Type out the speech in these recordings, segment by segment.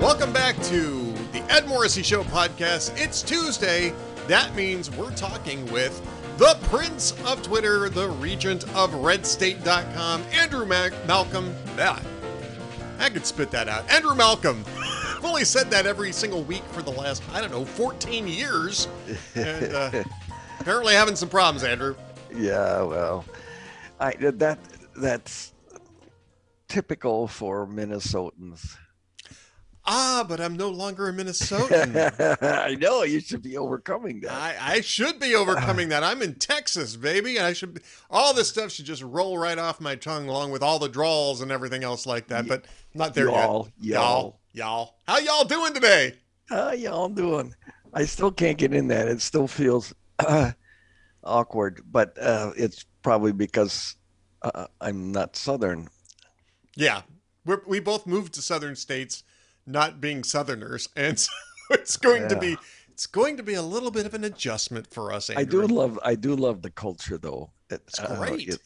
Welcome back to the Ed Morrissey Show podcast. It's Tuesday. That means we're talking with the Prince of Twitter, the Regent of RedState.com, Andrew Malcolm. Yeah, I could spit that out. Andrew Malcolm. I've only said that every single week for the last, 14 years. And apparently having some problems, Andrew. Yeah, well, that's typical for Minnesotans. But I'm no longer a Minnesotan. I know, you should be overcoming that. I should be overcoming that. I'm in Texas, baby. And all this stuff should just roll right off my tongue along with all the drawls and everything else like that. But I'm not there yet. Y'all. How y'all doing today? How y'all doing? I still can't get in that. It still feels awkward, but it's probably because I'm not Southern. Yeah. We both moved to Southern states, not being Southerners, and so it's going to be a little bit of an adjustment for us, Andrew. I do love the culture, though. It's great.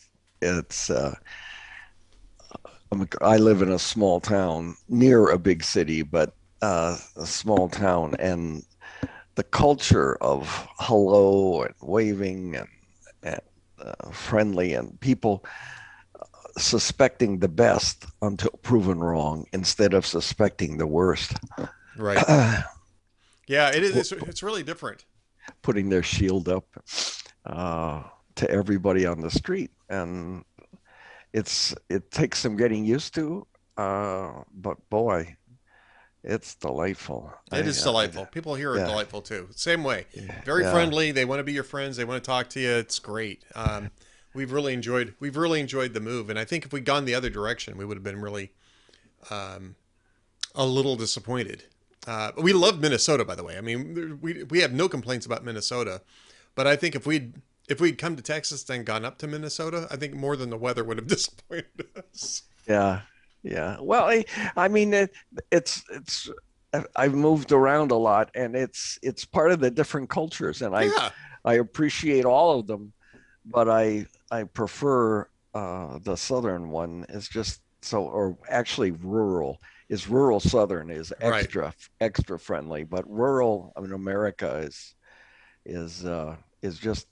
I live in a small town near a big city, but a small town, and the culture of hello and waving and friendly, and people suspecting the best until proven wrong instead of suspecting the worst. Right. Yeah, it is. It's really different. Putting their shield up to everybody on the street, and it takes some getting used to, but boy, it's delightful. It is delightful. People here are delightful too. Same way. Very friendly. They want to be your friends. They want to talk to you. It's great. We've really enjoyed the move, and I think if we'd gone the other direction, we would have been really a little disappointed. We love Minnesota, by the way. I mean, we have no complaints about Minnesota, but I think if we'd come to Texas then gone up to Minnesota, I think more than the weather would have disappointed us. Yeah. Well, I mean, it's I've moved around a lot, and it's part of the different cultures, and I appreciate all of them, but I prefer the Southern one. Is just so, or actually rural Southern is extra friendly, but rural in America is just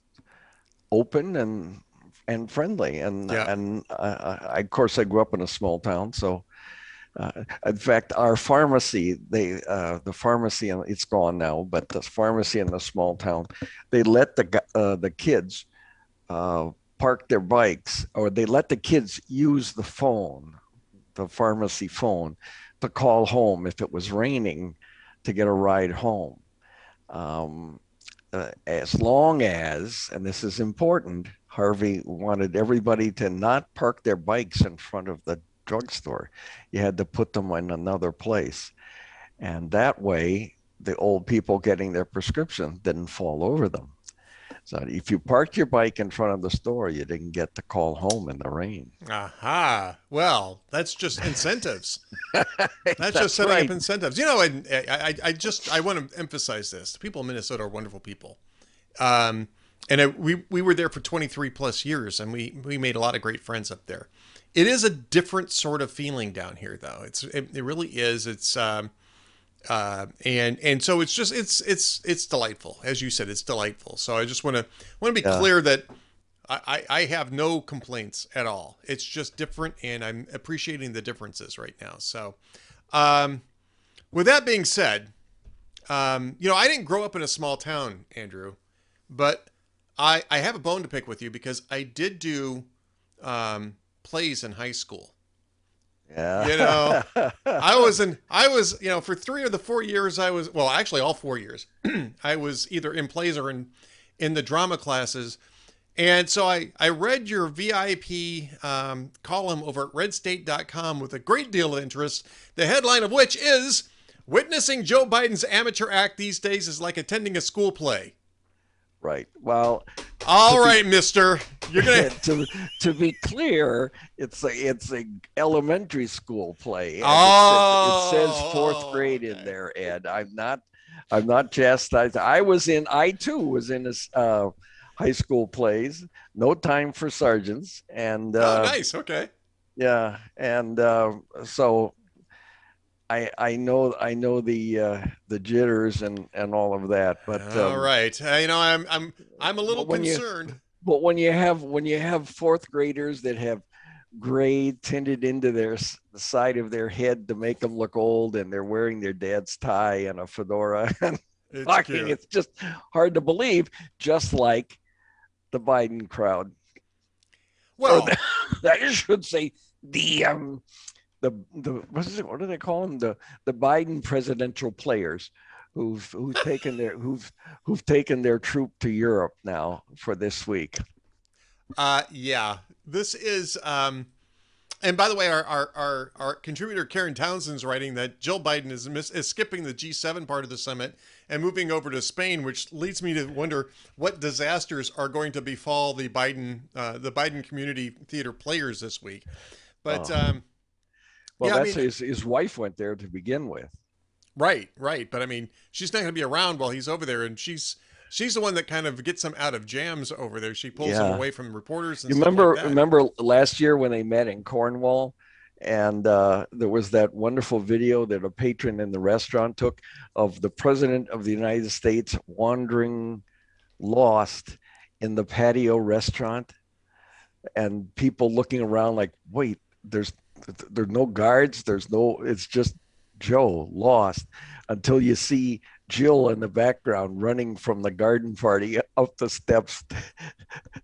open and friendly, and I of course I grew up in a small town, so in fact our pharmacy, the pharmacy, and it's gone now, but the pharmacy in the small town, they let the kids park their bikes, or they let the kids use the pharmacy phone to call home if it was raining, to get a ride home. As long as, and this is important, Harvey wanted everybody to not park their bikes in front of the drugstore. You had to put them in another place. And that way, the old people getting their prescription didn't fall over them. So if you parked your bike in front of the store, you didn't get to call home in the rain. Aha. Well, that's just incentives. That's just setting up incentives. You know, I want to emphasize this. The people in Minnesota are wonderful people. We were there for 23 plus years, and we made a lot of great friends up there. It is a different sort of feeling down here, though. It really is. It's and so it's just it's delightful. As you said, it's delightful. So I just want to be clear that I have no complaints at all. It's just different, and I'm appreciating the differences right now. So with that being said, I didn't grow up in a small town, Andrew, but I have a bone to pick with you, because I did do plays in high school. Yeah. I was, for 3 of the 4 years actually all 4 years, I was either in plays or in the drama classes. And so I read your VIP column over at RedState.com with a great deal of interest, the headline of which is, "Witnessing Joe Biden's amateur act these days is like attending a school play." Right. Well, all right, mister. You're gonna to be clear, it's a elementary school play. It says 4th grade in there, Ed. I'm not chastised. I too was in this high school plays. No Time for Sergeants, and nice. Okay. Yeah, and so I know the jitters and all of that, but All right. I'm a little but when you concerned. but when you have fourth graders that have gray tinted into the side of their head to make them look old, and they're wearing their dad's tie and a fedora and It's talking, cute. it's just hard to believe, just like the Biden crowd. Or Well, I should say the what do they call them, the Biden presidential players who've taken their troop to Europe now for this week. yeah, this is, and by the way, our contributor Karen Townsend's writing that Jill Biden is skipping the G7 part of the summit and moving over to Spain, which leads me to wonder what disasters are going to befall the Biden community theater players this week. But Well, yeah, I that's mean, his wife went there to begin with. right, right. But I mean, she's not going to be around while he's over there, and she's the one that kind of gets him out of jams over there. She pulls him Yeah. away from reporters and You stuff remember like that. remember last year when they met in Cornwall, and there was that wonderful video that a patron in the restaurant took of the president of the United States wandering lost in the patio restaurant, and people looking around like, wait, there's no guards, it's just Joe lost, until you see Jill in the background running from the garden party up the steps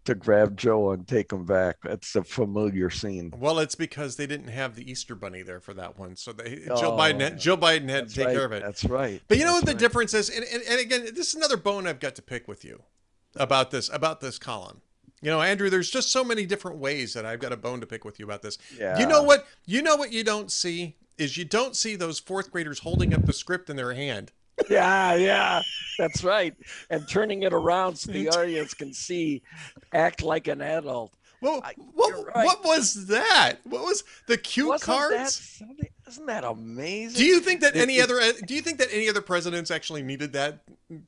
to grab Joe and take him back. It's a familiar scene. Well, it's because they didn't have the Easter Bunny there for that one, so Oh, Joe Biden had to that's take right. care of it. That's right. But you know That's what the right. difference is, and again, this is another bone I've got to pick with you about this column. You know, Andrew, there's just so many different ways that I've got a bone to pick with you about this. You know Yeah. what? You know what you don't see is you don't see those fourth graders holding up the script in their hand. Yeah, yeah, that's right. And turning it around so the audience can see, act like an adult. Well, You're right. what was that? What was the cue Wasn't that cards? something? Isn't that amazing? Do you think that It- it- do you think that any other presidents actually needed that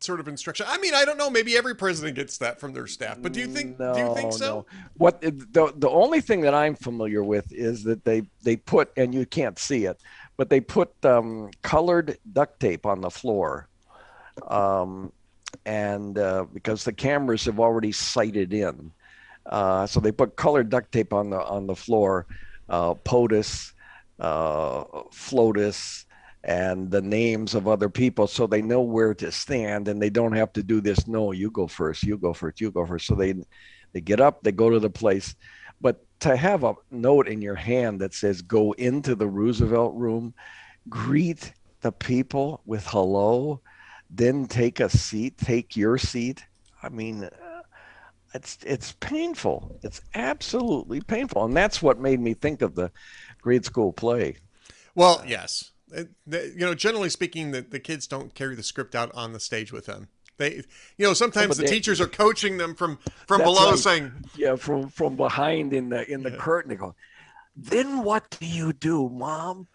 sort of instruction? I mean, I don't know. Maybe every president gets that from their staff, but do you think No, so? no. What the only thing that I'm familiar with is that they put, and you can't see it, but they put colored duct tape on the floor, and because the cameras have already sighted in, so they put colored duct tape on the floor, POTUS, FLOTUS, and the names of other people, so they know where to stand, and they don't have to do this. No, you go first. You go first. You go first. So they get up. They go to the place. But to have a note in your hand that says "Go into the Roosevelt room, greet the people with hello, then take a seat. Take your seat." I mean, it's painful. It's absolutely painful, and that's what made me think of the grade school play. Well, yes. Generally speaking, the kids don't carry the script out on the stage with them. Sometimes But the teachers are coaching them from that's below, right. saying, Yeah, from behind in the yeah. curtain. They go, "Then what do you do, Mom?"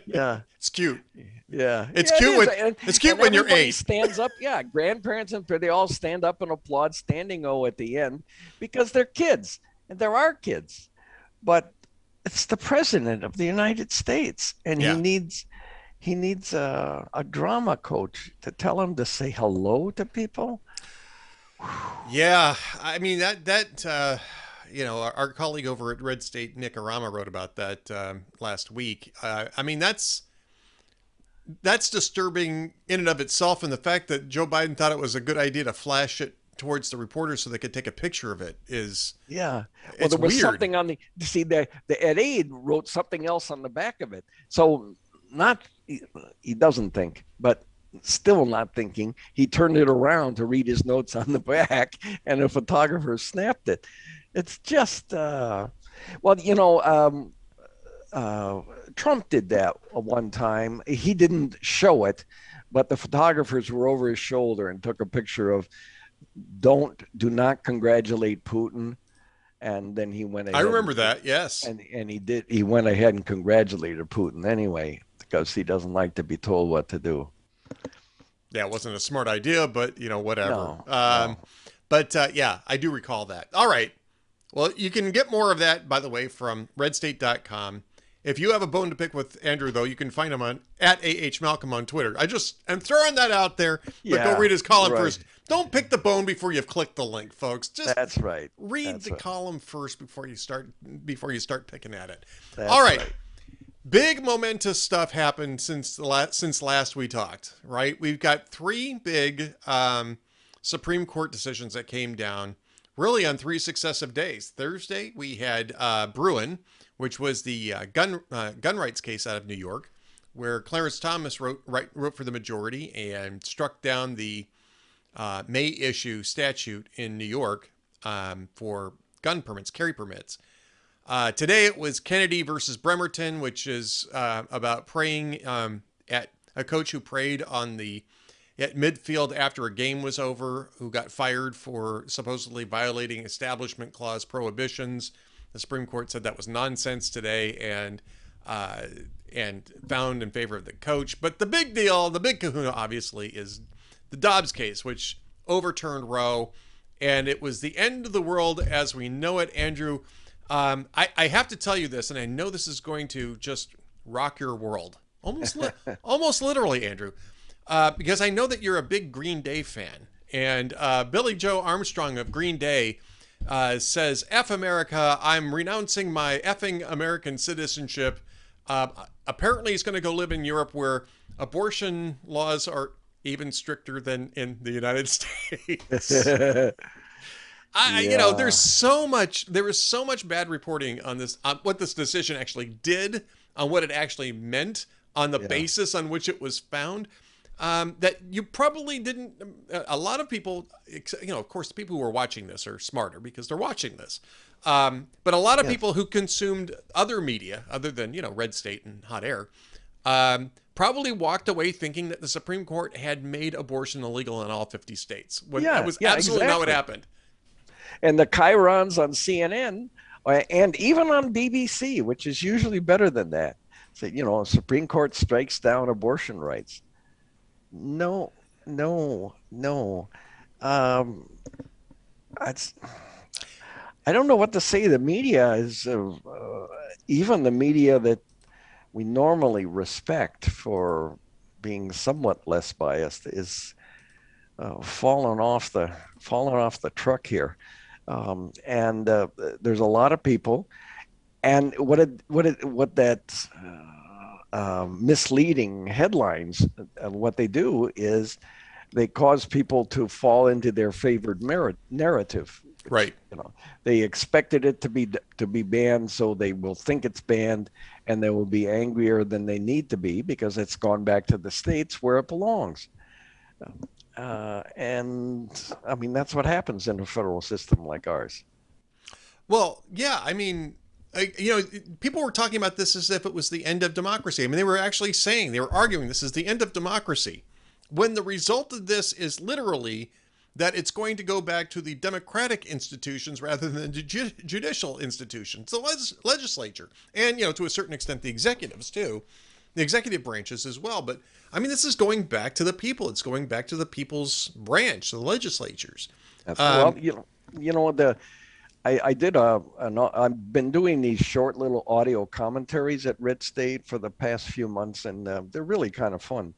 Yeah, It's cute. yeah, It's yeah. It cute is. when it's cute And when you're everybody 8. stands up. Yeah, grandparents and they all stand up and applaud, standing O at the end, because they're kids and there are kids, but it's the president of the United States, and Yeah. he needs a drama coach to tell him to say hello to people. Yeah, I mean our colleague over at Red State, Nick Arama, wrote about that last week. I mean, that's disturbing in and of itself, and the fact that Joe Biden thought it was a good idea to flash it towards the reporters so they could take a picture of it is Yeah. Well, it's there was weird. something on the Ed Aid wrote something else on the back of it. So not he doesn't think, but still not thinking. He turned it around to read his notes on the back, and a photographer snapped it. It's just well, Trump did that one time. He didn't show it, but the photographers were over his shoulder and took a picture of do not congratulate Putin. And then he went ahead. I remember that, yes. And he went ahead and congratulated Putin anyway, because he doesn't like to be told what to do. Yeah, it wasn't a smart idea, but whatever. No. But yeah, I do recall that. All right. Well, you can get more of that, by the way, from redstate.com. If you have a bone to pick with Andrew, though, you can find him on @AHMalcolm on Twitter. I'm throwing that out there, but go read his column first. Don't pick the bone before you've clicked the link, folks. That's right. Read the column first before you start picking at it. That's all right. Big momentous stuff happened since last we talked, right? We've got 3 big Supreme Court decisions that came down really on 3 successive days. Thursday, we had Berrien, which was the gun rights case out of New York, where Clarence Thomas wrote for the majority and struck down the May issue statute in New York for gun permits, carry permits. Today it was Kennedy versus Bremerton, which is about praying at a coach who prayed at midfield after a game was over, who got fired for supposedly violating Establishment Clause prohibitions. The Supreme Court said that was nonsense today and found in favor of the coach. But the big deal, the Bigkahuna, obviously, is the Dobbs case, which overturned Roe, and it was the end of the world as we know it. Andrew, I have to tell you this, and I know this is going to just rock your world, almost literally, Andrew, because I know that you're a big Green Day fan, and Billy Joe Armstrong of Green Day says, "F America, I'm renouncing my effing American citizenship." Apparently, he's going to go live in Europe, where abortion laws are even stricter than in the United States. You know, there was so much bad reporting on this, what this decision actually did, on what it actually meant, on the basis on which it was found, that you probably didn't. A lot of people, you know, of course, the people who are watching this are smarter because they're watching this. But a lot of people who consumed other media, other than, you know, Red State and Hot Air, probably walked away thinking that the Supreme Court had made abortion illegal in all 50 states. When that was absolutely not what happened. And the chyrons on CNN and even on BBC, which is usually better than that, say, you know, Supreme Court strikes down abortion rights. No. I don't know what to say. The media is, even the media that we normally respect for being somewhat less biased, is falling off the truck here. And there's a lot of people, and what that misleading headlines, what they do is they cause people to fall into their favored narrative. Right. You know, they expected it to be banned, so they will think it's banned, and they will be angrier than they need to be because it's gone back to the states where it belongs. And I mean, that's what happens in a federal system like ours. Well, yeah, I mean, you know, people were talking about this as if it was the end of democracy. I mean, they were actually saying, they were arguing this is the end of democracy, when the result of this is literally that it's going to go back to the democratic institutions rather than the judicial institutions, the legislature, and, you know, to a certain extent, the executives too. The executive branches as well. But I mean, this is going back to the people. It's going back to the people's branch, the legislatures. Well, I've been doing these short little audio commentaries at Red State for the past few months, and they're really kind of fun.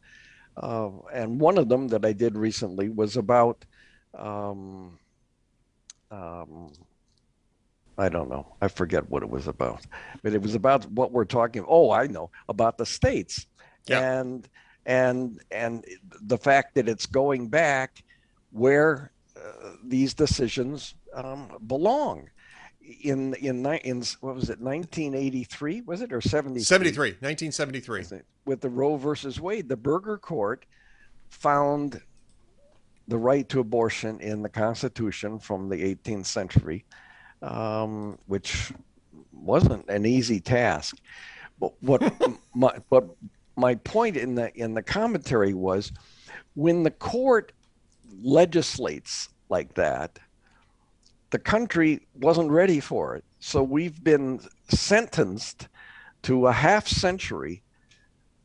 And one of them that I did recently was about, I don't know. I forget what it was about, but it was about what we're talking. Oh, I know, about the states, and the fact that it's going back where these decisions belong. In what was it, 1983? Was it, or 73? 1973. With the Roe versus Wade, the Burger Court found the right to abortion in the Constitution from the 18th century. Which wasn't an easy task, but my point in the commentary was, when the court legislates like that, the country wasn't ready for it. So we've been sentenced to a half century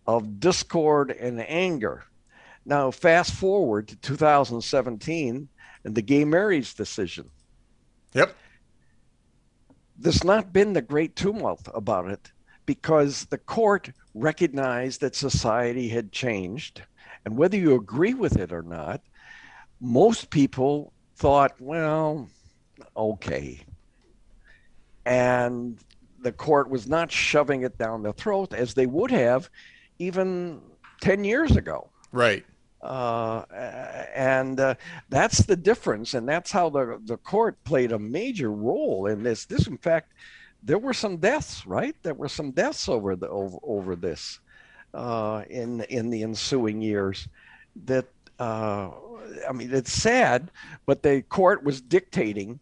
of discord and anger. Now, fast forward to 2017 and the gay marriage decision. Yep. There's not been the great tumult about it because the court recognized that society had changed. And whether you agree with it or not, most people thought, well, okay. And the court was not shoving it down the throat as they would have even 10 years ago. Right. And that's the difference. And that's how the court played a major role in this. In fact, there were some deaths, right? There were some deaths over this in the ensuing years. That I mean, it's sad, but the court was dictating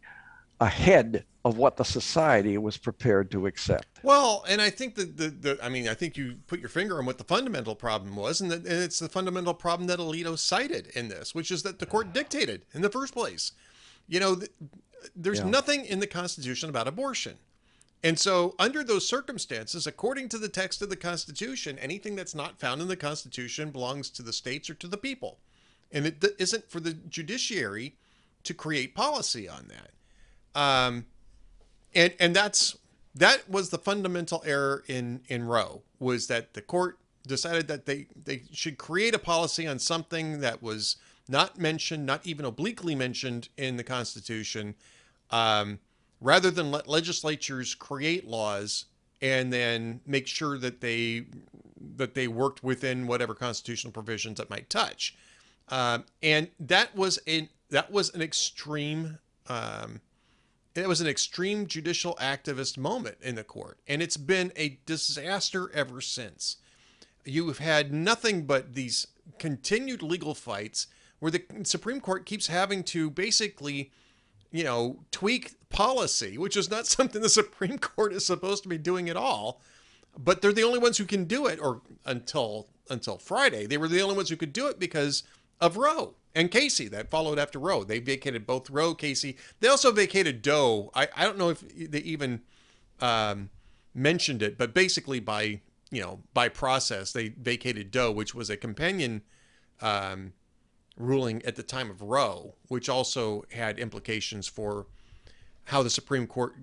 ahead of what the society was prepared to accept. Well, and I think I think you put your finger on what the fundamental problem was, and it's the fundamental problem that Alito cited in this, which is that the court dictated in the first place. You know, there's nothing in the Constitution about abortion. And so under those circumstances, according to the text of the Constitution, anything that's not found in the Constitution belongs to the states or to the people. And it isn't for the judiciary to create policy on that. And that was the fundamental error in Roe, was that the court decided that they should create a policy on something that was not mentioned, not even obliquely mentioned in the Constitution, rather than let legislatures create laws and then make sure that they worked within whatever constitutional provisions that might touch. And that was an extreme. It was an extreme judicial activist moment in the court, and it's been a disaster ever since. You've had nothing but these continued legal fights where the Supreme Court keeps having to basically, tweak policy, which is not something the Supreme Court is supposed to be doing at all. But they're the only ones who can do it, or until Friday, they were the only ones who could do it because of Roe and Casey that followed after Roe. They vacated both Roe, Casey. They also vacated Doe. I don't know if they even mentioned it, but basically by process, they vacated Doe, which was a companion ruling at the time of Roe, which also had implications for how the Supreme Court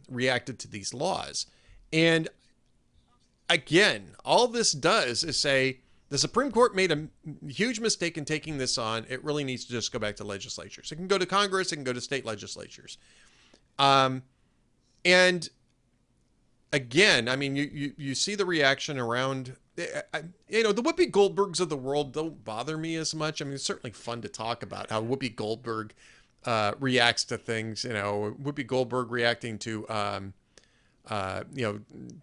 reacted to these laws. And again, all this does is say, the Supreme Court made a huge mistake in taking this on. It really needs to just go back to legislatures. It can go to Congress. It can go to state legislatures. And again, I mean, you see the reaction around, the Whoopi Goldbergs of the world don't bother me as much. I mean, it's certainly fun to talk about how Whoopi Goldberg reacts to things. Whoopi Goldberg reacting to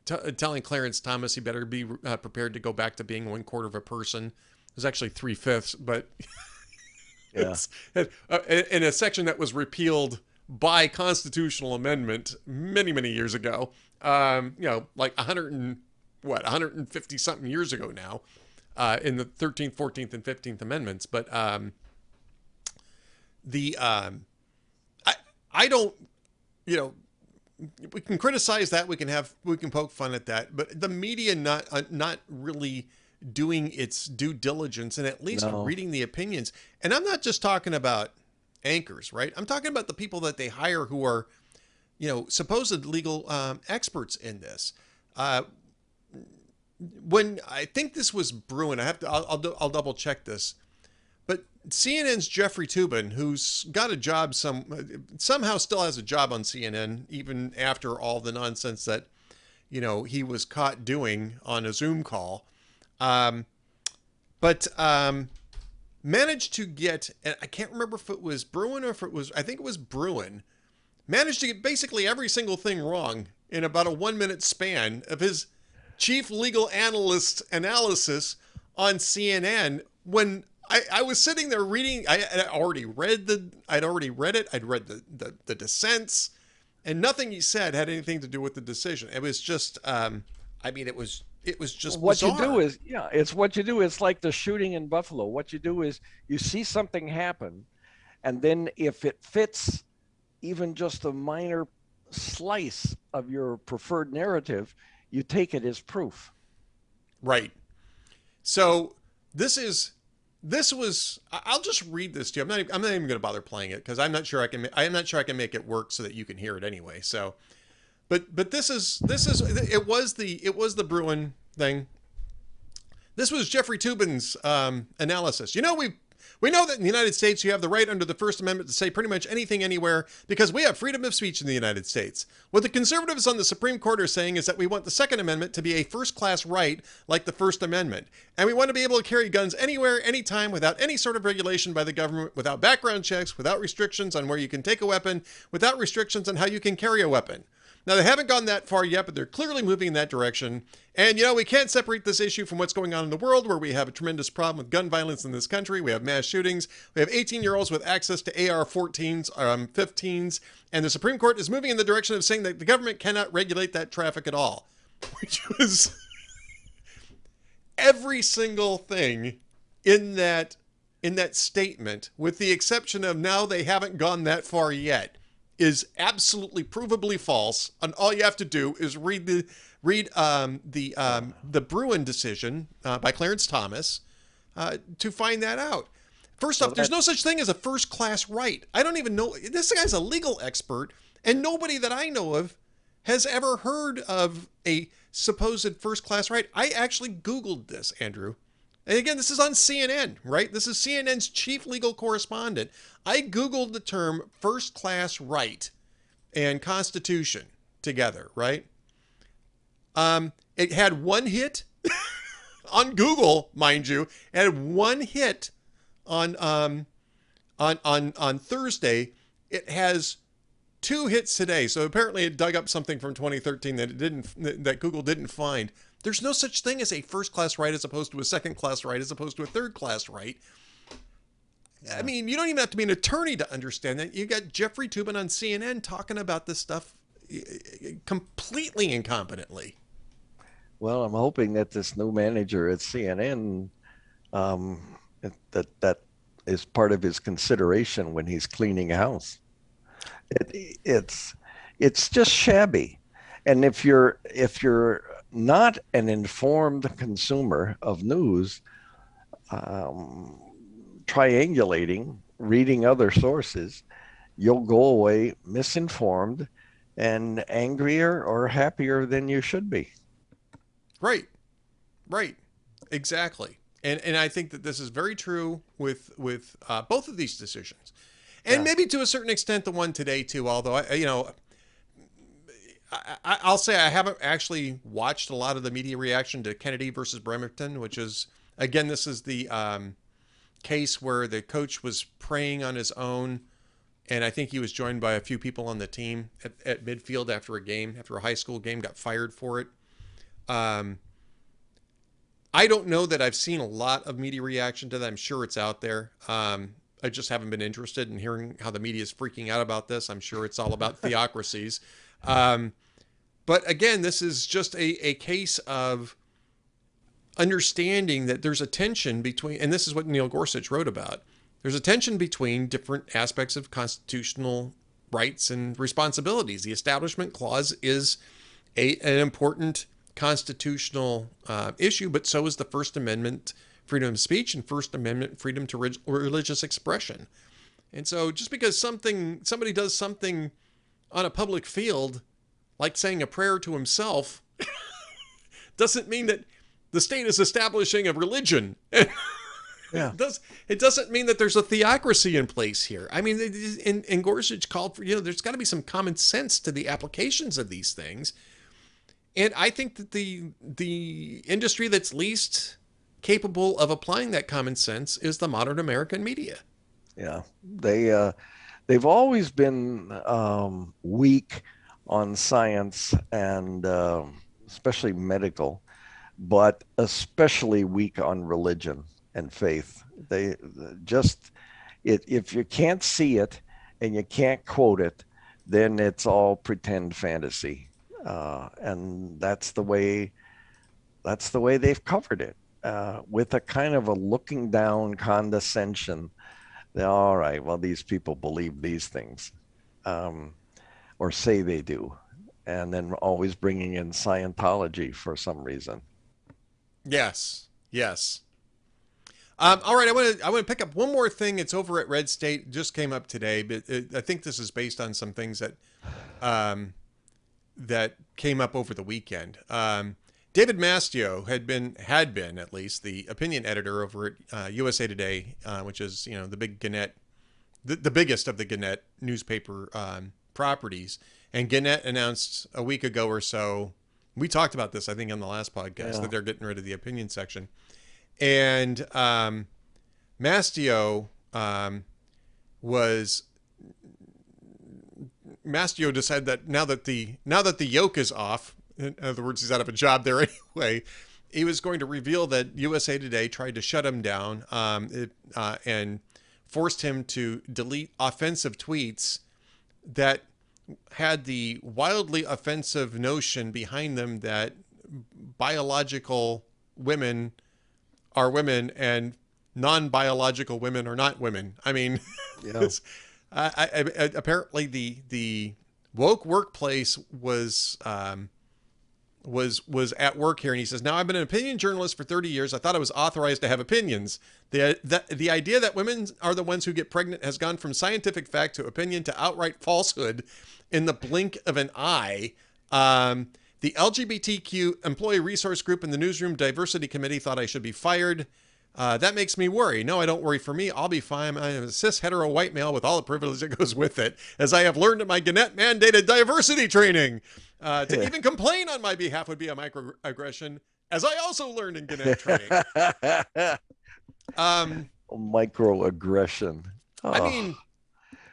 telling Clarence Thomas he better be prepared to go back to being 1/4 of a person. It was actually 3/5, but in a section that was repealed by constitutional amendment many, many years ago. Like 150 something years ago now, in the 13th, 14th, and 15th Amendments. But I don't, we can criticize that. We can poke fun at that, but the media not really doing its due diligence and at least reading the opinions. And I'm not just talking about anchors, right? I'm talking about the people that they hire who are, supposed legal experts in this. When I think this was Berrien, I'll double check this. But CNN's Jeffrey Toobin, who's got a job somehow still has a job on CNN, even after all the nonsense that, he was caught doing on a Zoom call. But managed to get, and I can't remember if it was Berrien or I think it was Berrien, managed to get basically every single thing wrong in about a 1-minute span of his chief legal analyst analysis on CNN. When I was sitting there reading, I'd already read it. I'd read the dissents, and nothing he said had anything to do with the decision. It was just, it was just what bizarre. You do is, it's what you do. It's like the shooting in Buffalo. What you do is you see something happen, and then if it fits even just a minor slice of your preferred narrative, you take it as proof. Right. So this was, I'll just read this to you. I'm not even going to bother playing it because I'm not sure I can make it work so that you can hear it anyway. So But this is it was the Berrien thing. This was Jeffrey Toobin's analysis. We know that in the United States you have the right under the First Amendment to say pretty much anything anywhere because we have freedom of speech in the United States. What the conservatives on the Supreme Court are saying is that we want the Second Amendment to be a first-class right like the First Amendment. And we want to be able to carry guns anywhere, anytime, without any sort of regulation by the government, without background checks, without restrictions on where you can take a weapon, without restrictions on how you can carry a weapon. Now, they haven't gone that far yet, but they're clearly moving in that direction. And, we can't separate this issue from what's going on in the world, where we have a tremendous problem with gun violence in this country. We have mass shootings. We have 18-year-olds with access to AR-14s, 15s. And the Supreme Court is moving in the direction of saying that the government cannot regulate that traffic at all, which was every single thing in that statement, with the exception of now they haven't gone that far yet, is absolutely provably false. And all you have to do is read the Berrien decision by Clarence Thomas to find that out. First off, there's no such thing as a first-class right. I don't even know. This guy's a legal expert, and nobody that I know of has ever heard of a supposed first-class right. I actually Googled this, Andrew. And again, this is on CNN, right? This is CNN's chief legal correspondent. I Googled the term first-class right and Constitution together, right? It had one hit on Google, mind you. It had one hit on Thursday. It has 2 hits today. So apparently it dug up something from 2013 that Google didn't find. There's no such thing as a first-class right as opposed to a second-class right as opposed to a third-class right. I mean, you don't even have to be an attorney to understand that. You got Jeffrey Toobin on CNN talking about this stuff completely incompetently. Well, I'm hoping that this new manager at CNN, that is part of his consideration when he's cleaning house. It's just shabby. And if you're not an informed consumer of news, triangulating, reading other sources, you'll go away misinformed and angrier or happier than you should be. Right. Exactly. And I think that this is very true with both of these decisions. And maybe to a certain extent the one today too, although I'll say I haven't actually watched a lot of the media reaction to Kennedy versus Bremerton, which is, again, this is the case where the coach was praying on his own, and I think he was joined by a few people on the team at midfield after a high school game, got fired for it. I don't know that I've seen a lot of media reaction to that. I'm sure it's out there. I just haven't been interested in hearing how the media is freaking out about this. I'm sure it's all about theocracies. But again, this is just a case of understanding that there's a tension between, and this is what Neil Gorsuch wrote about, there's a tension between different aspects of constitutional rights and responsibilities. The Establishment Clause is an important constitutional issue, but so is the First Amendment freedom of speech and First Amendment freedom to religious expression. And so just because somebody does something on a public field, like saying a prayer to himself, doesn't mean that the state is establishing a religion. Yeah. It doesn't mean that there's a theocracy in place here. I mean, and Gorsuch called for, there's got to be some common sense to the applications of these things. And I think that the industry that's least capable of applying that common sense is the modern American media. Yeah, they've always been weak on science and especially medical, but especially weak on religion and faith. They just, if you can't see it and you can't quote it, then it's all pretend fantasy, and that's the way they've covered it, with a kind of a looking down condescension. All right, well, these people believe these things, or say they do, and then always bringing in Scientology for some reason. Yes. All right, I want to pick up one more thing. It's over at Red State. It just came up today, but I think this is based on some things that that came up over the weekend. David Mastio had been at least the opinion editor over at USA Today, which is the big Gannett, the biggest of the Gannett newspaper properties. And Gannett announced a week ago or so. We talked about this, I think, on the last podcast, that they're getting rid of the opinion section. And Mastio decided that now that the yoke is off, in other words, he's out of a job there anyway, he was going to reveal that USA Today tried to shut him down and forced him to delete offensive tweets that had the wildly offensive notion behind them that biological women are women and non-biological women are not women. I mean, apparently the woke workplace was at work here, and he says, now I've been an opinion journalist for 30 years. I thought I was authorized to have opinions. The idea that women are the ones who get pregnant has gone from scientific fact to opinion to outright falsehood in the blink of an eye. The LGBTQ employee resource group in the newsroom diversity committee thought I should be fired. That makes me worry. No, I don't worry for me. I'll be fine. I'm a cis hetero white male with all the privilege that goes with it, as I have learned in my Gannett mandated diversity training. To even complain on my behalf would be a microaggression, as I also learned in Gannett training. Microaggression. Oh. I mean,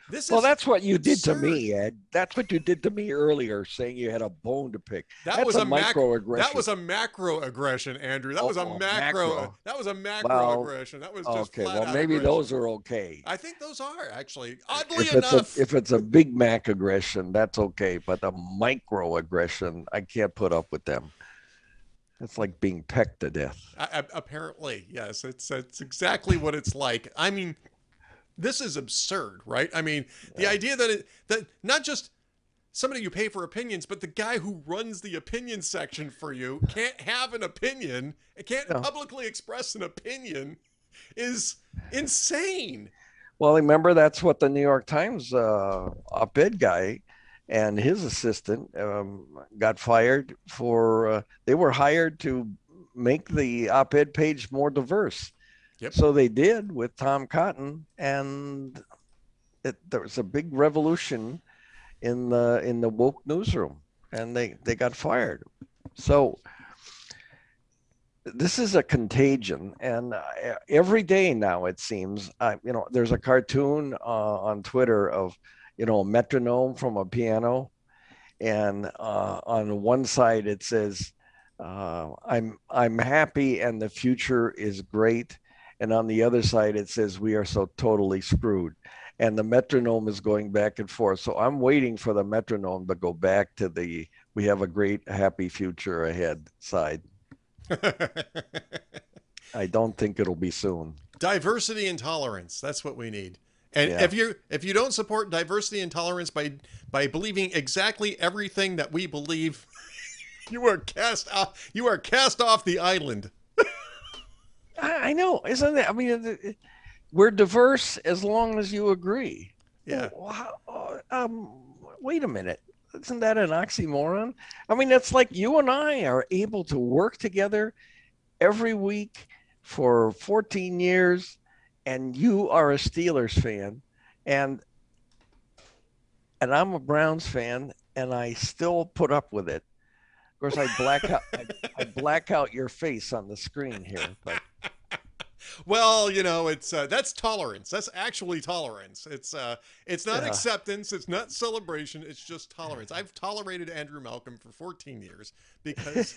that's what you did to me, Ed. That's what you did to me earlier, saying you had a bone to pick. That's was a microaggression. That was a macroaggression, Andrew. That was a macro. That was a macroaggression. That was just okay. Well, maybe those are okay. I think those are actually, oddly enough. If it's a Big Mac aggression, that's okay. But a microaggression, I can't put up with them. It's like being pecked to death. Apparently, yes. It's exactly what it's like. I mean, this is absurd, right? I mean, the idea that not just somebody you pay for opinions, but the guy who runs the opinion section for you can't have an opinion, can't publicly express an opinion, is insane. Well, remember, that's what the New York Times op-ed guy and his assistant got fired for. They were hired to make the op-ed page more diverse. Yep. So they did with Tom Cotton, and there was a big revolution in the woke newsroom, and they got fired. So this is a contagion, and every day now it seems, there's a cartoon on Twitter of a metronome from a piano, and on one side it says, "I'm happy and the future is great." And on the other side, it says, "We are so totally screwed." And the metronome is going back and forth. So I'm waiting for the metronome to go back to the "we have a great, happy future ahead" side. I don't think it'll be soon. Diversity and tolerance. That's what we need. And if you don't support diversity and tolerance by believing exactly everything that we believe, you are cast off the island. I know, isn't it? I mean, we're diverse as long as you agree. Yeah. Wait a minute. Isn't that an oxymoron? I mean, it's like you and I are able to work together every week for 14 years, and you are a Steelers fan, and I'm a Browns fan, and I still put up with it. Of course, I black out your face on the screen here, but. Well, it's that's tolerance. That's actually tolerance. It's not acceptance. It's not celebration. It's just tolerance. I've tolerated Andrew Malcolm for 14 years because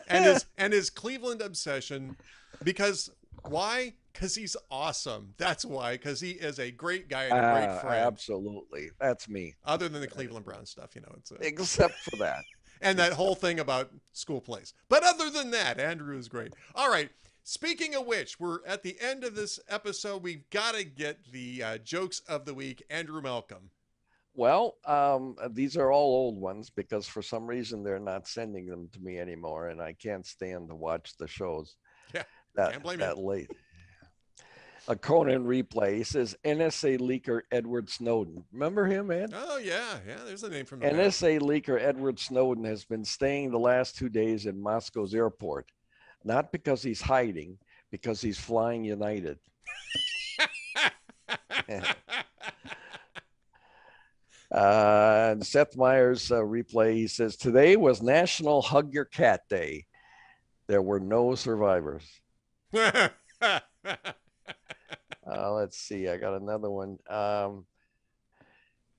and his Cleveland obsession. Because why? Because he's awesome. That's why. Because he is a great guy and a great friend. Absolutely, that's me. Other than the Cleveland Browns stuff, it's except for that. And that whole thing about school plays. But other than that, Andrew is great. All right. Speaking of which, we're at the end of this episode. We've got to get the jokes of the week. Andrew Malcolm. Well, these are all old ones because for some reason they're not sending them to me anymore, and I can't stand to watch the shows. Yeah, can't blame that you. late. a Conan replay. He says NSA leaker Edward Snowden. Remember him, Ed? Oh, yeah. Yeah, there's a name from the NSA leaker Edward Snowden has been staying the last 2 days in Moscow's airport, not because he's hiding, because he's flying United. And Seth Meyers' replay, he says, today was National Hug Your Cat Day. There were no survivors. Let's see. I got another one. Fallon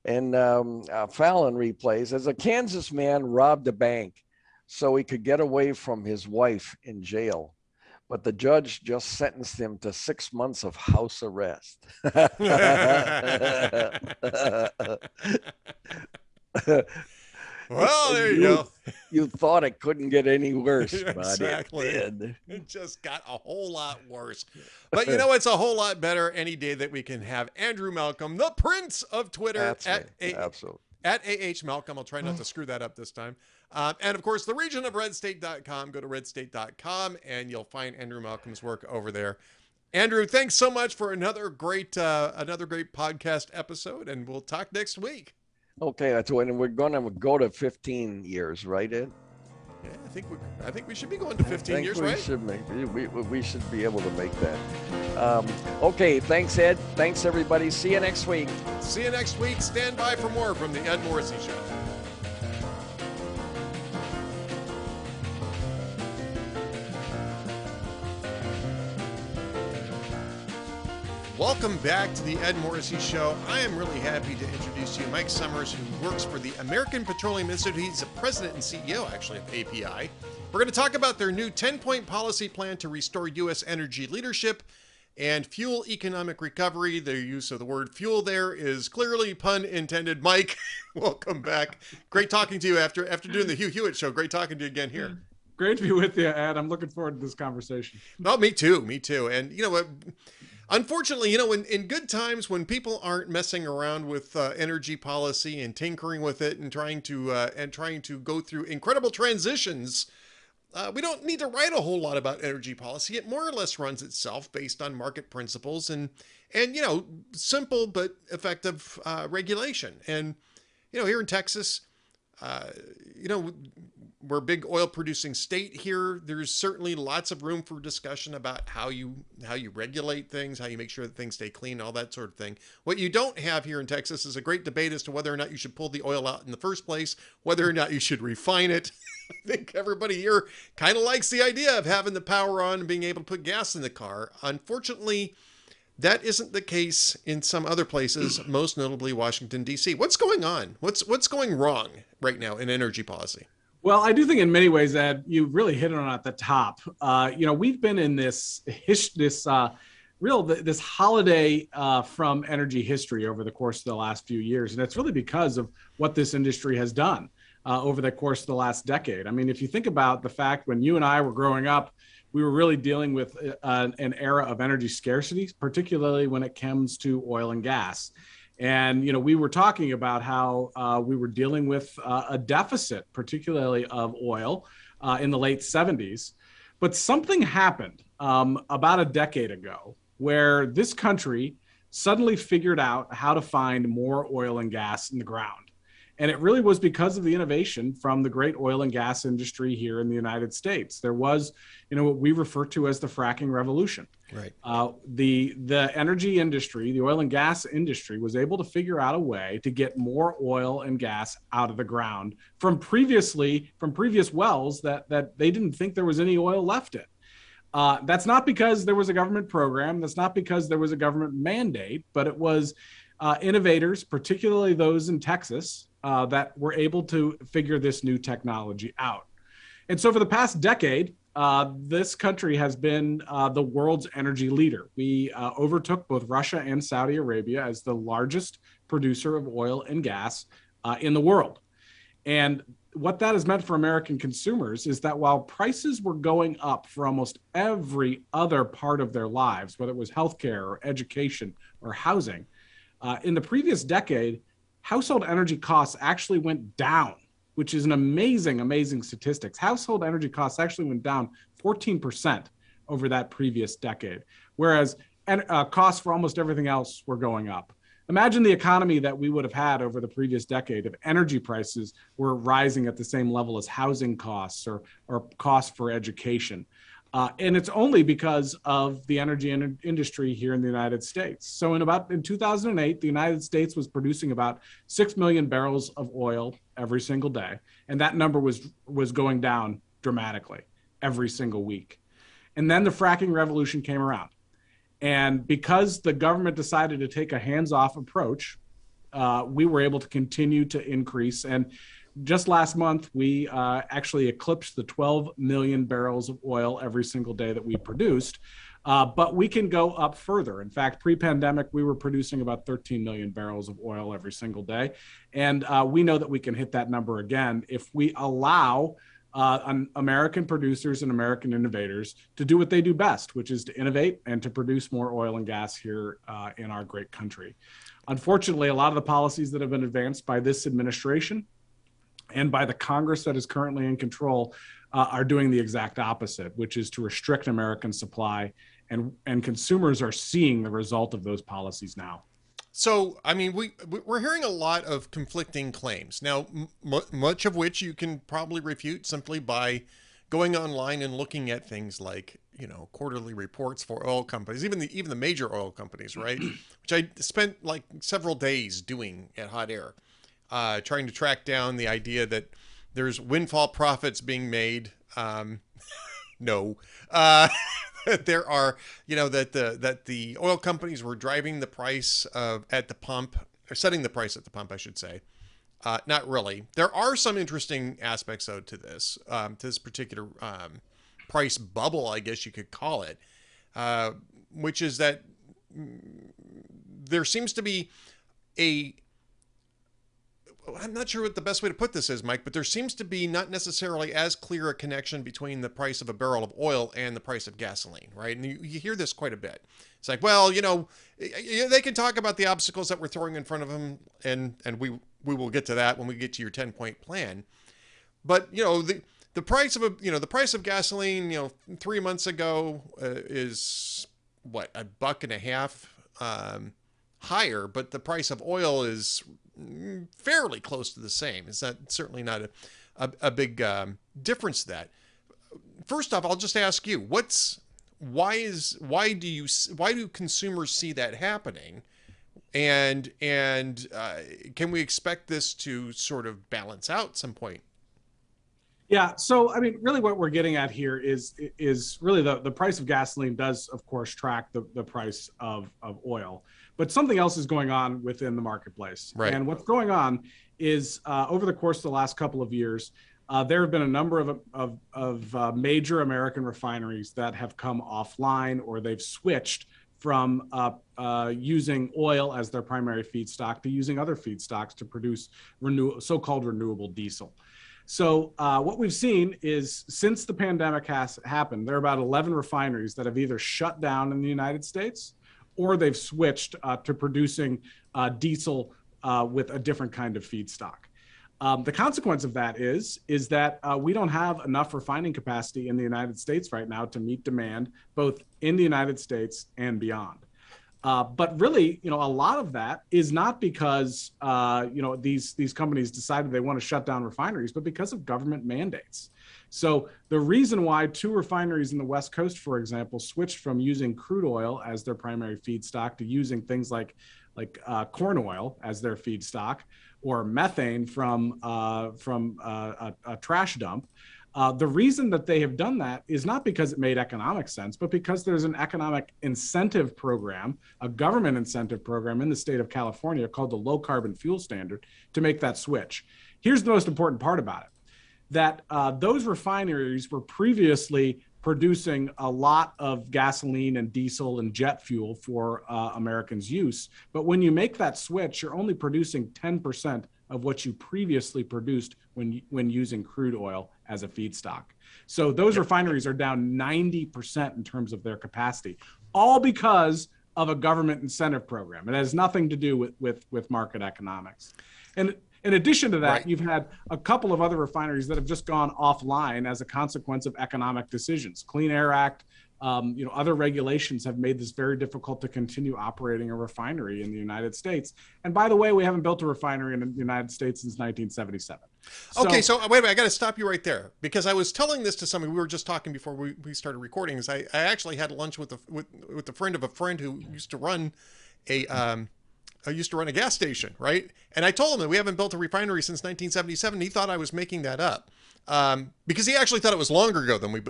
replays, as a Kansas man robbed a bank so he could get away from his wife in jail, but the judge just sentenced him to 6 months of house arrest. Well, there you go. You thought it couldn't get any worse, exactly. But it did. It just got a whole lot worse. But you know, it's a whole lot better any day that we can have Andrew Malcolm, the Prince of Twitter, Absolutely. At AH Malcolm. I'll try not to screw that up this time. And of course, the region of redstate.com. Go to redstate.com and you'll find Andrew Malcolm's work over there. Andrew, thanks so much for another great podcast episode, and we'll talk next week. Okay, that's when we're going to go to 15 years, right, Ed? Yeah, I think we should be going to 15 years, right? We should be able to make that. Okay, thanks, Ed. Thanks, everybody. See you next week. See you next week. Stand by for more from the Ed Morrissey Show. Welcome back to the Ed Morrissey Show. I am really happy to introduce to you Mike Sommers, who works for the American Petroleum Institute. He's the president and CEO, actually, of API. We're going to talk about their new 10-point policy plan to restore U.S. energy leadership and fuel economic recovery. Their use of the word fuel there is clearly pun intended. Mike, welcome back. Great talking to you after doing the Hugh Hewitt Show. Great talking to you again here. Great to be with you, Ed. I'm looking forward to this conversation. No, me too. And you know what? Unfortunately, you know, in good times when people aren't messing around with energy policy and tinkering with it and trying to go through incredible transitions, we don't need to write a whole lot about energy policy. It more or less runs itself based on market principles and you know, simple but effective regulation. And you know, here in Texas, you know, we're a big oil producing state here. There's certainly lots of room for discussion about how you regulate things, how you make sure that things stay clean, all that sort of thing. What you don't have here in Texas is a great debate as to whether or not you should pull the oil out in the first place, whether or not you should refine it. I think everybody here kind of likes the idea of having the power on and being able to put gas in the car. Unfortunately, that isn't the case in some other places, most notably Washington, D.C. What's going on? What's going wrong right now in energy policy? Well, I do think in many ways, Ed, you really hit it on at the top. You know, we've been in this holiday from energy history over the course of the last few years. And it's really because of what this industry has done over the course of the last decade. I mean, if you think about the fact when you and I were growing up, we were really dealing with an era of energy scarcity, particularly when it comes to oil and gas. And, you know, we were talking about how we were dealing with a deficit, particularly of oil in the late 70s. But something happened about a decade ago where this country suddenly figured out how to find more oil and gas in the ground. And it really was because of the innovation from the great oil and gas industry here in the United States. There was, you know, what we refer to as the fracking revolution. Right. The energy industry, the oil and gas industry, was able to figure out a way to get more oil and gas out of the ground from previous wells that they didn't think there was any oil left in. That's not because there was a government program. That's not because there was a government mandate, but it was innovators, particularly those in Texas, that were able to figure this new technology out. And so for the past decade, this country has been the world's energy leader. We overtook both Russia and Saudi Arabia as the largest producer of oil and gas in the world. And what that has meant for American consumers is that while prices were going up for almost every other part of their lives, whether it was healthcare or education or housing, in the previous decade, household energy costs actually went down, which is an amazing statistics. Household energy costs actually went down 14% over that previous decade, whereas and costs for almost everything else were going up. Imagine the economy that we would have had over the previous decade if energy prices were rising at the same level as housing costs or costs for education. And it's only because of the energy industry here in the United States. So in 2008, the United States was producing about 6 million barrels of oil every single day. And that number was going down dramatically every single week. And then the fracking revolution came around. And because the government decided to take a hands-off approach, we were able to continue to increase. And just last month, we actually eclipsed the 12 million barrels of oil every single day that we produced. But we can go up further. In fact, pre-pandemic, we were producing about 13 million barrels of oil every single day. And we know that we can hit that number again if we allow American producers and American innovators to do what they do best, which is to innovate and to produce more oil and gas here in our great country. Unfortunately, a lot of the policies that have been advanced by this administration and by the Congress that is currently in control are doing the exact opposite, which is to restrict American supply, and consumers are seeing the result of those policies now. So, I mean, we're hearing a lot of conflicting claims now, much of which you can probably refute simply by going online and looking at things like, quarterly reports for oil companies, even the major oil companies, right? Which I spent like several days doing at Hot Air, trying to track down the idea that there's windfall profits being made. No. There are, that the oil companies were driving the price at the pump, or setting the price at the pump, I should say. Not really. There are some interesting aspects, though, to this particular price bubble, I guess you could call it, which is that there seems to be I'm not sure what the best way to put this is, Mike, but there seems to be not necessarily as clear a connection between the price of a barrel of oil and the price of gasoline, right? And you hear this quite a bit. It's like, well, they can talk about the obstacles that we're throwing in front of them, and we will get to that when we get to your 10-point plan. But the price of the price of gasoline, 3 months ago is what, $1.50 higher, but the price of oil is fairly close to the same. Is that certainly not a big difference to that? First off, I'll just ask you, why do consumers see that happening? And can we expect this to sort of balance out some point? Yeah. So, I mean, really what we're getting at here is really the price of gasoline does, of course, track the price of oil. But something else is going on within the marketplace. Right. And what's going on is over the course of the last couple of years, there have been a number of major American refineries that have come offline, or they've switched from using oil as their primary feedstock to using other feedstocks to produce so-called renewable diesel. So what we've seen is, since the pandemic has happened, there are about 11 refineries that have either shut down in the United States, or they've switched to producing diesel with a different kind of feedstock. The consequence of that is that we don't have enough refining capacity in the United States right now to meet demand, both in the United States and beyond. But really, a lot of that is not because these companies decided they want to shut down refineries, but because of government mandates. So the reason why 2 refineries in the West Coast, for example, switched from using crude oil as their primary feedstock to using things like corn oil as their feedstock, or methane from a trash dump. The reason that they have done that is not because it made economic sense, but because there's an economic incentive program, a government incentive program in the state of California called the Low Carbon Fuel Standard to make that switch. Here's the most important part about it, that those refineries were previously producing a lot of gasoline and diesel and jet fuel for Americans' use. But when you make that switch, you're only producing 10% of what you previously produced when using crude oil as a feedstock. So those refineries are down 90% in terms of their capacity, all because of a government incentive program. It has nothing to do with market economics. And in addition to that, right, you've had a couple of other refineries that have just gone offline as a consequence of economic decisions. Clean Air Act Other regulations have made this very difficult to continue operating a refinery in the United States. And by the way, we haven't built a refinery in the United States since 1977. Okay, so wait a minute, I got to stop you right there, because I was telling this to somebody. We were just talking before we started recording. Is I actually had lunch with a friend of a friend who used to run a gas station, right? And I told him that we haven't built a refinery since 1977. He thought I was making that up. Because he actually thought it was longer ago than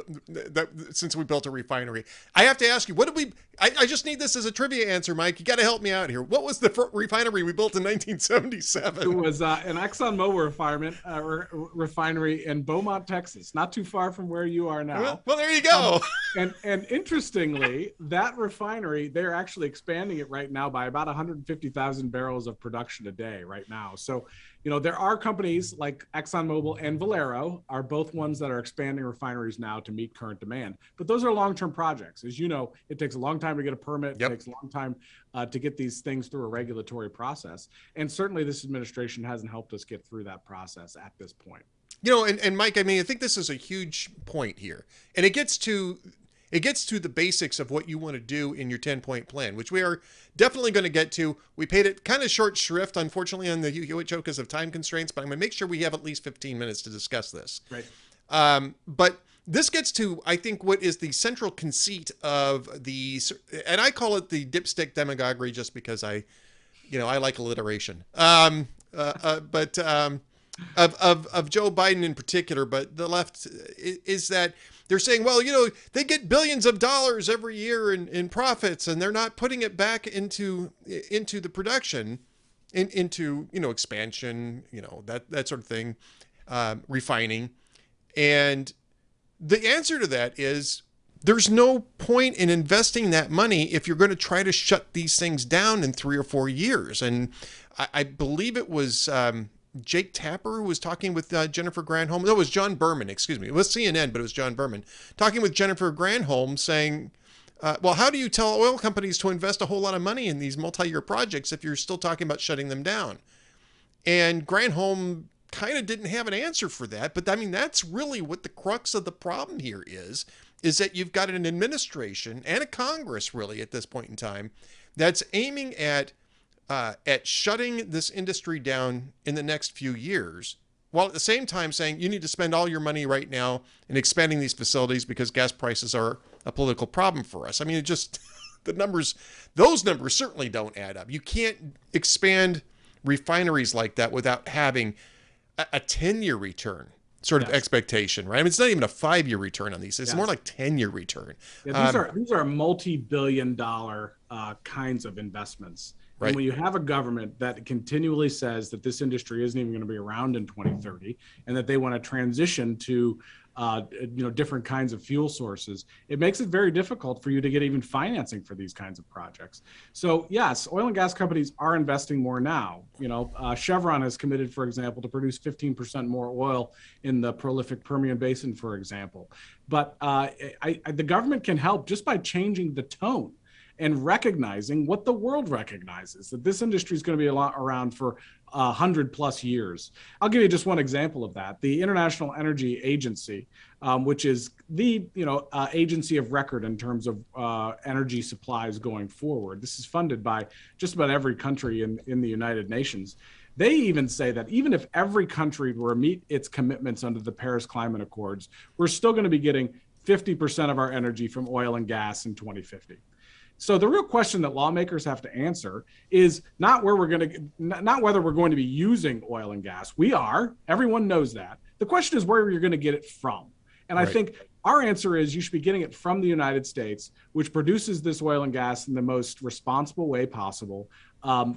since we built a refinery. I have to ask you, what did we? I just need this as a trivia answer, Mike. You got to help me out here. What was the refinery we built in 1977? It was an ExxonMobil refinery in Beaumont, Texas, not too far from where you are now. Well, there you go. And interestingly, that refinery, they're actually expanding it right now by about 150,000 barrels of production a day right now. So, there are companies like ExxonMobil and Valero are both ones that are expanding refineries now to meet current demand. But those are long-term projects. As you know, it takes a long time to get a permit. Yep. It takes a long time to get these things through a regulatory process. And certainly this administration hasn't helped us get through that process at this point. And Mike, I think this is a huge point here. And it gets to the basics of what you want to do in your 10-point plan, which we are definitely going to get to. We paid it kind of short shrift, unfortunately, on the UHO because of time constraints, but I'm going to make sure we have at least 15 minutes to discuss this. Right. But this gets to, I think, what is the central conceit of and I call it the dipstick demagoguery just because I like alliteration. Of Joe Biden in particular, but the left is that they're saying, well, they get billions of dollars every year in profits, and they're not putting it back into the production, into expansion, that sort of thing, refining. And the answer to that is there's no point in investing that money if you're going to try to shut these things down in 3 or 4 years. And I believe it was Jake Tapper who was talking with Jennifer Granholm. No, it was John Berman, excuse me. It was CNN, but it was John Berman talking with Jennifer Granholm saying, well, how do you tell oil companies to invest a whole lot of money in these multi-year projects if you're still talking about shutting them down? And Granholm kind of didn't have an answer for that. But that's really what the crux of the problem here is that you've got an administration and a Congress really at this point in time that's aiming at shutting this industry down in the next few years, while at the same time saying you need to spend all your money right now in expanding these facilities because gas prices are a political problem for us. It just, those numbers certainly don't add up. You can't expand refineries like that without having a 10-year return sort of expectation, right? It's not even a 5-year return on these. It's more like 10-year return. Yeah, these are multi-billion-dollar kinds of investments. Right. And when you have a government that continually says that this industry isn't even going to be around in 2030 and that they want to transition to different kinds of fuel sources, it makes it very difficult for you to get even financing for these kinds of projects. So yes, oil and gas companies are investing more now. Chevron has committed, for example, to produce 15% more oil in the prolific Permian Basin, for example. But the government can help just by changing the tone and recognizing what the world recognizes, that this industry is going to be around for 100+ years. I'll give you just one example of that. The International Energy Agency, which is the agency of record in terms of energy supplies going forward. This is funded by just about every country in the United Nations. They even say that even if every country were to meet its commitments under the Paris Climate Accords, we're still going to be getting 50% of our energy from oil and gas in 2050. So the real question that lawmakers have to answer is not whether we're going to be using oil and gas. We are. Everyone knows that. The question is where you're going to get it from. And right. I think our answer is you should be getting it from the United States, which produces this oil and gas in the most responsible way possible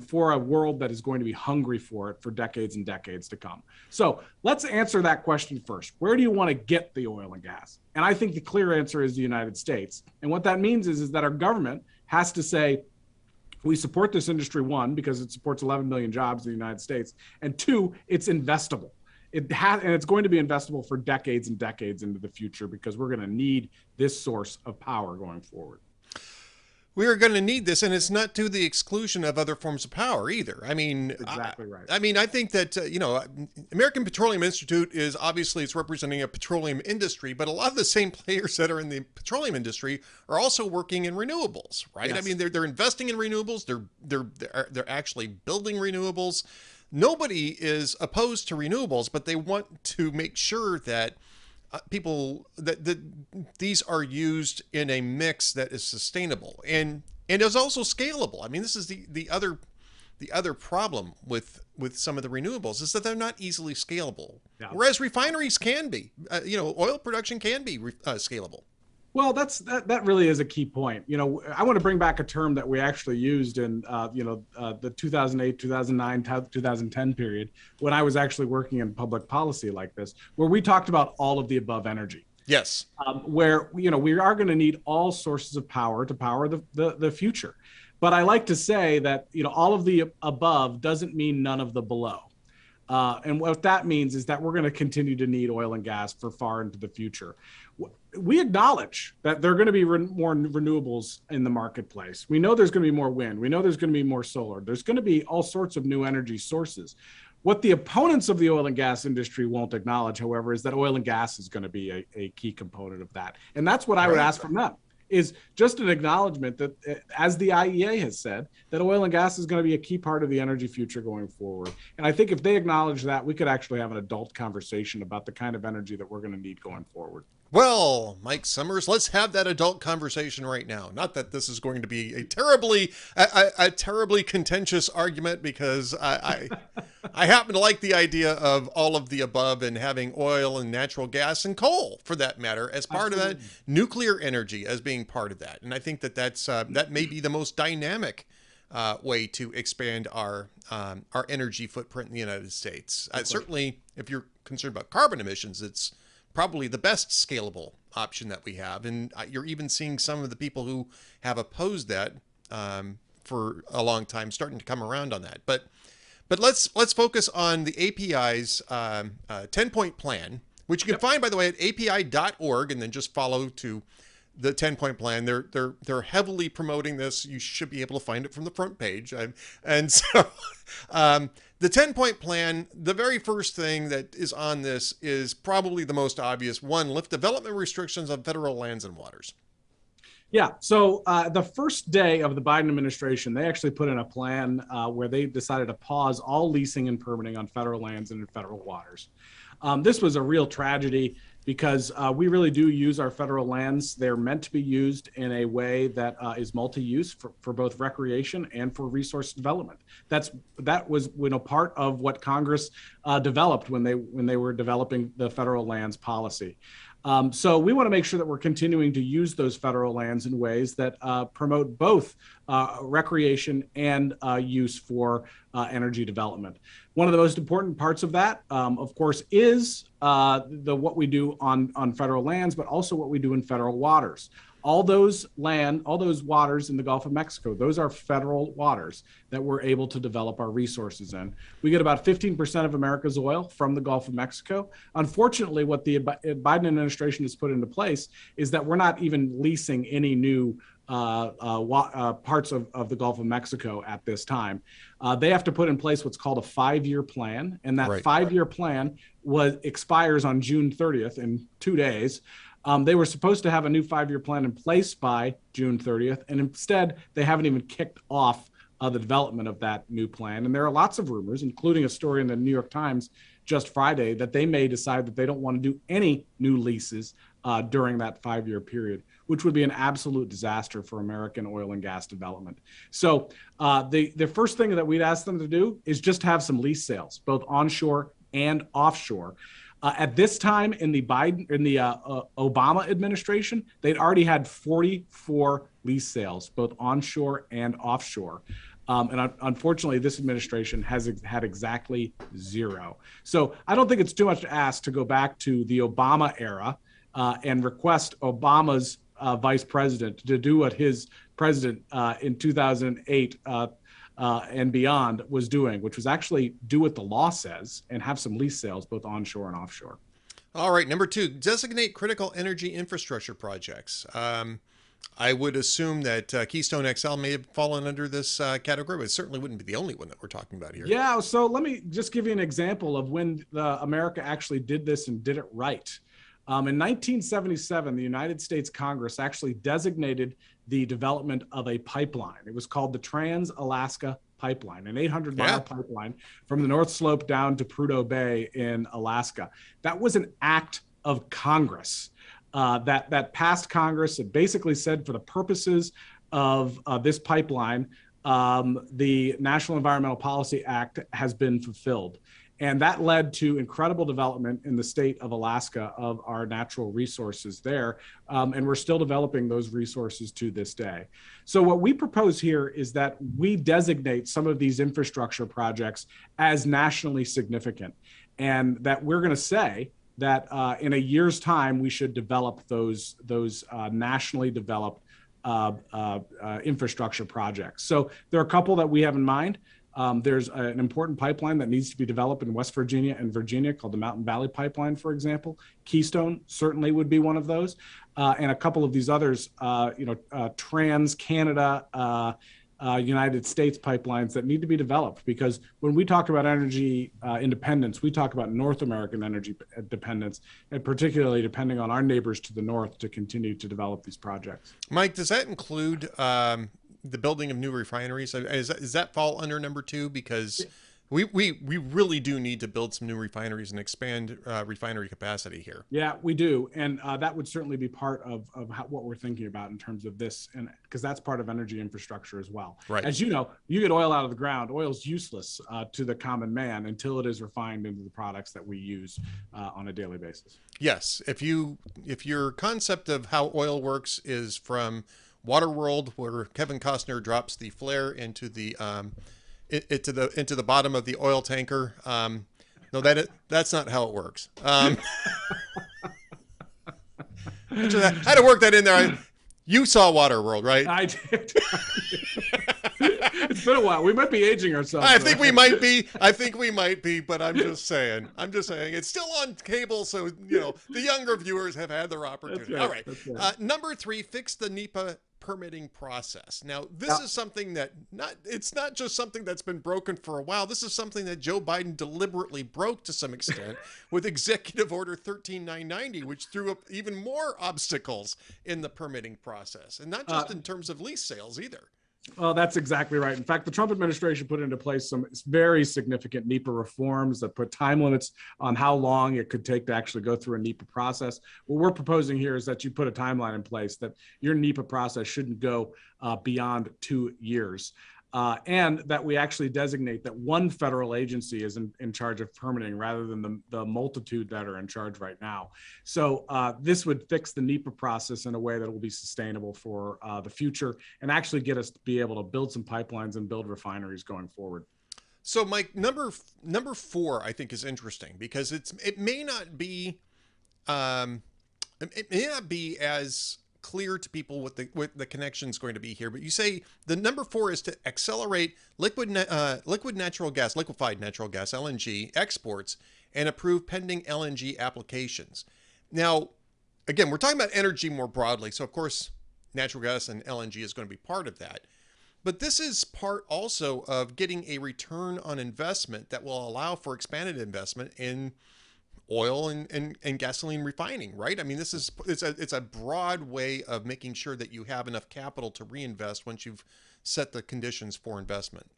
for a world that is going to be hungry for it for decades and decades to come. So let's answer that question first. Where do you want to get the oil and gas? And I think the clear answer is the United States. And what that means is that our government has to say, we support this industry, one, because it supports 11 million jobs in the United States, and two, it's investable. And it's going to be investable for decades and decades into the future because we're going to need this source of power going forward. we are going to need this, and it's not to the exclusion of other forms of power either. I mean, exactly right. I mean, I think that American Petroleum Institute is obviously it's representing a petroleum industry, but a lot of the same players that are in the petroleum industry are also working in renewables, right? Yes. I mean, they're investing in renewables. They're actually building renewables. Nobody is opposed to renewables, but they want to make sure that that these are used in a mix that is sustainable and is also scalable. I mean, this is the other problem with some of the renewables is that they're not easily scalable, whereas refineries can be. Oil production can be scalable. Well, that really is a key point. I want to bring back a term that we actually used in the 2008, 2009, 2010 period when I was actually working in public policy like this, where we talked about all of the above energy. Yes. Where we are going to need all sources of power to power the future. But I like to say that all of the above doesn't mean none of the below. And what that means is that we're going to continue to need oil and gas for far into the future. We acknowledge that there are going to be more renewables in the marketplace. We know there's going to be more wind. We know there's going to be more solar. There's going to be all sorts of new energy sources. What the opponents of the oil and gas industry won't acknowledge, however, is that oil and gas is going to be a key component of that. And that's what I would ask from them, is just an acknowledgement that, as the IEA has said, that oil and gas is going to be a key part of the energy future going forward. And I think if they acknowledge that, we could actually have an adult conversation about the kind of energy that we're going to need going forward. Well, Mike Sommers, let's have that adult conversation right now. Not that this is going to be a terribly contentious argument, because I happen to like the idea of all of the above and having oil and natural gas and coal, for that matter, as part Absolutely. Of that, nuclear energy as being part of that. And I think that that may be the most dynamic way to expand our energy footprint in the United States. Certainly, if you're concerned about carbon emissions, it's probably the best scalable option that we have. And you're even seeing some of the people who have opposed that for a long time starting to come around on that. But let's focus on the API's 10-point plan, which you can find, by the way, at api.org, and then just follow to the 10-point plan. They're heavily promoting this. You should be able to find it from the front page. And so the 10-point plan, the very first thing that is on this is probably the most obvious. One, lift development restrictions on federal lands and waters. Yeah. So the first day of the Biden administration, they actually put in a plan where they decided to pause all leasing and permitting on federal lands and in federal waters. This was a real tragedy, because we really do use our federal lands. They're meant to be used in a way that is multi-use for both recreation and for resource development. That was part of what Congress developed when they were developing the federal lands policy. So we want to make sure that we're continuing to use those federal lands in ways that promote both recreation and use for energy development. One of the most important parts of that, of course, is what we do on federal lands, but also what we do in federal waters. All those waters in the Gulf of Mexico, those are federal waters that we're able to develop our resources in. We get about 15% of America's oil from the Gulf of Mexico. Unfortunately, what the Biden administration has put into place is that we're not even leasing any new parts of the Gulf of Mexico at this time. They have to put in place what's called a 5-year plan, and that 5-year plan expires on June 30th, in 2 days. They were supposed to have a new 5-year plan in place by June 30th, and instead they haven't even kicked off the development of that new plan. And there are lots of rumors, including a story in the New York Times just Friday, that they may decide that they don't want to do any new leases during that 5-year period, which would be an absolute disaster for American oil and gas development. So the first thing that we'd ask them to do is just have some lease sales, both onshore and offshore. At this time in the Obama administration, they'd already had 44 lease sales, both onshore and offshore. And unfortunately, this administration has had exactly 0. So I don't think it's too much to ask to go back to the Obama era and request Obama's vice president to do what his president in 2008 and beyond was doing, which was actually do what the law says and have some lease sales, both onshore and offshore. All right. Number 2, designate critical energy infrastructure projects. I would assume that Keystone XL may have fallen under this category, but it certainly wouldn't be the only one that we're talking about here. Yeah, so let me just give you an example of when America actually did this and did it right. In 1977, the United States Congress actually designated the development of a pipeline. It was called the Trans-Alaska Pipeline, an 800-mile pipeline from the North Slope down to Prudhoe Bay in Alaska. That was an act of Congress that passed Congress. It basically said, for the purposes of this pipeline, the National Environmental Policy Act has been fulfilled. And that led to incredible development in the state of Alaska of our natural resources there. And we're still developing those resources to this day. So what we propose here is that we designate some of these infrastructure projects as nationally significant, and that we're going to say that in a year's time, we should develop those nationally developed infrastructure projects. So there are a couple that we have in mind. There's an important pipeline that needs to be developed in West Virginia and Virginia called the Mountain Valley Pipeline, for example. Keystone certainly would be one of those. And a couple of these others, Trans-Canada, United States pipelines that need to be developed, because when we talk about energy independence, we talk about North American energy dependence, and particularly depending on our neighbors to the north to continue to develop these projects. Mike, does that include the building of new refineries? Does that fall under number 2? Because we really do need to build some new refineries and expand refinery capacity here. Yeah, we do. And that would certainly be part of what we're thinking about in terms of this, and because that's part of energy infrastructure as well. Right. As you know, you get oil out of the ground. Oil is useless to the common man until it is refined into the products that we use on a daily basis. Yes. If your concept of how oil works is from Waterworld, where Kevin Costner drops the flare into the bottom of the oil tanker. No, that's not how it works. I had to work that in there. You saw Waterworld, right? I did. It's been a while. We might be aging ourselves. I think we might be, but I'm just saying. It's still on cable, so the younger viewers have had their opportunity. Right. All right. Right. Number 3, fix the NEPA permitting process. Now, this is something that it's not just something that's been broken for a while. This is something that Joe Biden deliberately broke to some extent with Executive Order 13990, which threw up even more obstacles in the permitting process, and not just in terms of lease sales either. Well, that's exactly right. In fact, the Trump administration put into place some very significant NEPA reforms that put time limits on how long it could take to actually go through a NEPA process. What we're proposing here is that you put a timeline in place that your NEPA process shouldn't go beyond 2 years. And that we actually designate that one federal agency is in charge of permitting rather than the multitude that are in charge right now. So this would fix the NEPA process in a way that will be sustainable for the future and actually get us to be able to build some pipelines and build refineries going forward. So Mike, number 4, I think, is interesting because it may not be as clear to people what the connection is going to be here, but you say the number 4 is to accelerate liquefied natural gas LNG exports and approve pending LNG applications. Now, again, we're talking about energy more broadly, so of course natural gas and LNG is going to be part of that, but this is part also of getting a return on investment that will allow for expanded investment in oil and gasoline refining, right? I mean, it's a broad way of making sure that you have enough capital to reinvest once you've set the conditions for investment.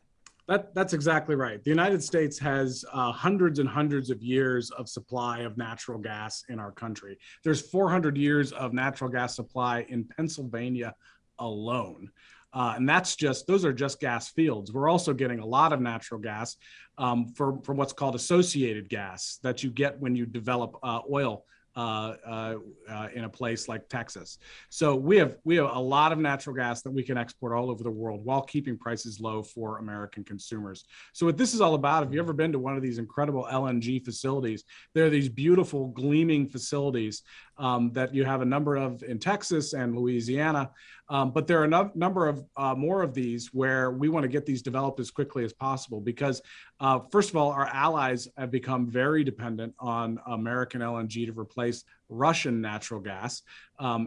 That's exactly right. The United States has hundreds and hundreds of years of supply of natural gas in our country. There's 400 years of natural gas supply in Pennsylvania alone. And those are just gas fields. We're also getting a lot of natural gas from what's called associated gas that you get when you develop oil in a place like Texas. So we have a lot of natural gas that we can export all over the world while keeping prices low for American consumers. So what this is all about, if you've ever been to one of these incredible LNG facilities, there are these beautiful gleaming facilities that you have a number of in Texas and Louisiana. But there are a number of more of these where we want to get these developed as quickly as possible because, first of all, our allies have become very dependent on American LNG to replace Russian natural gas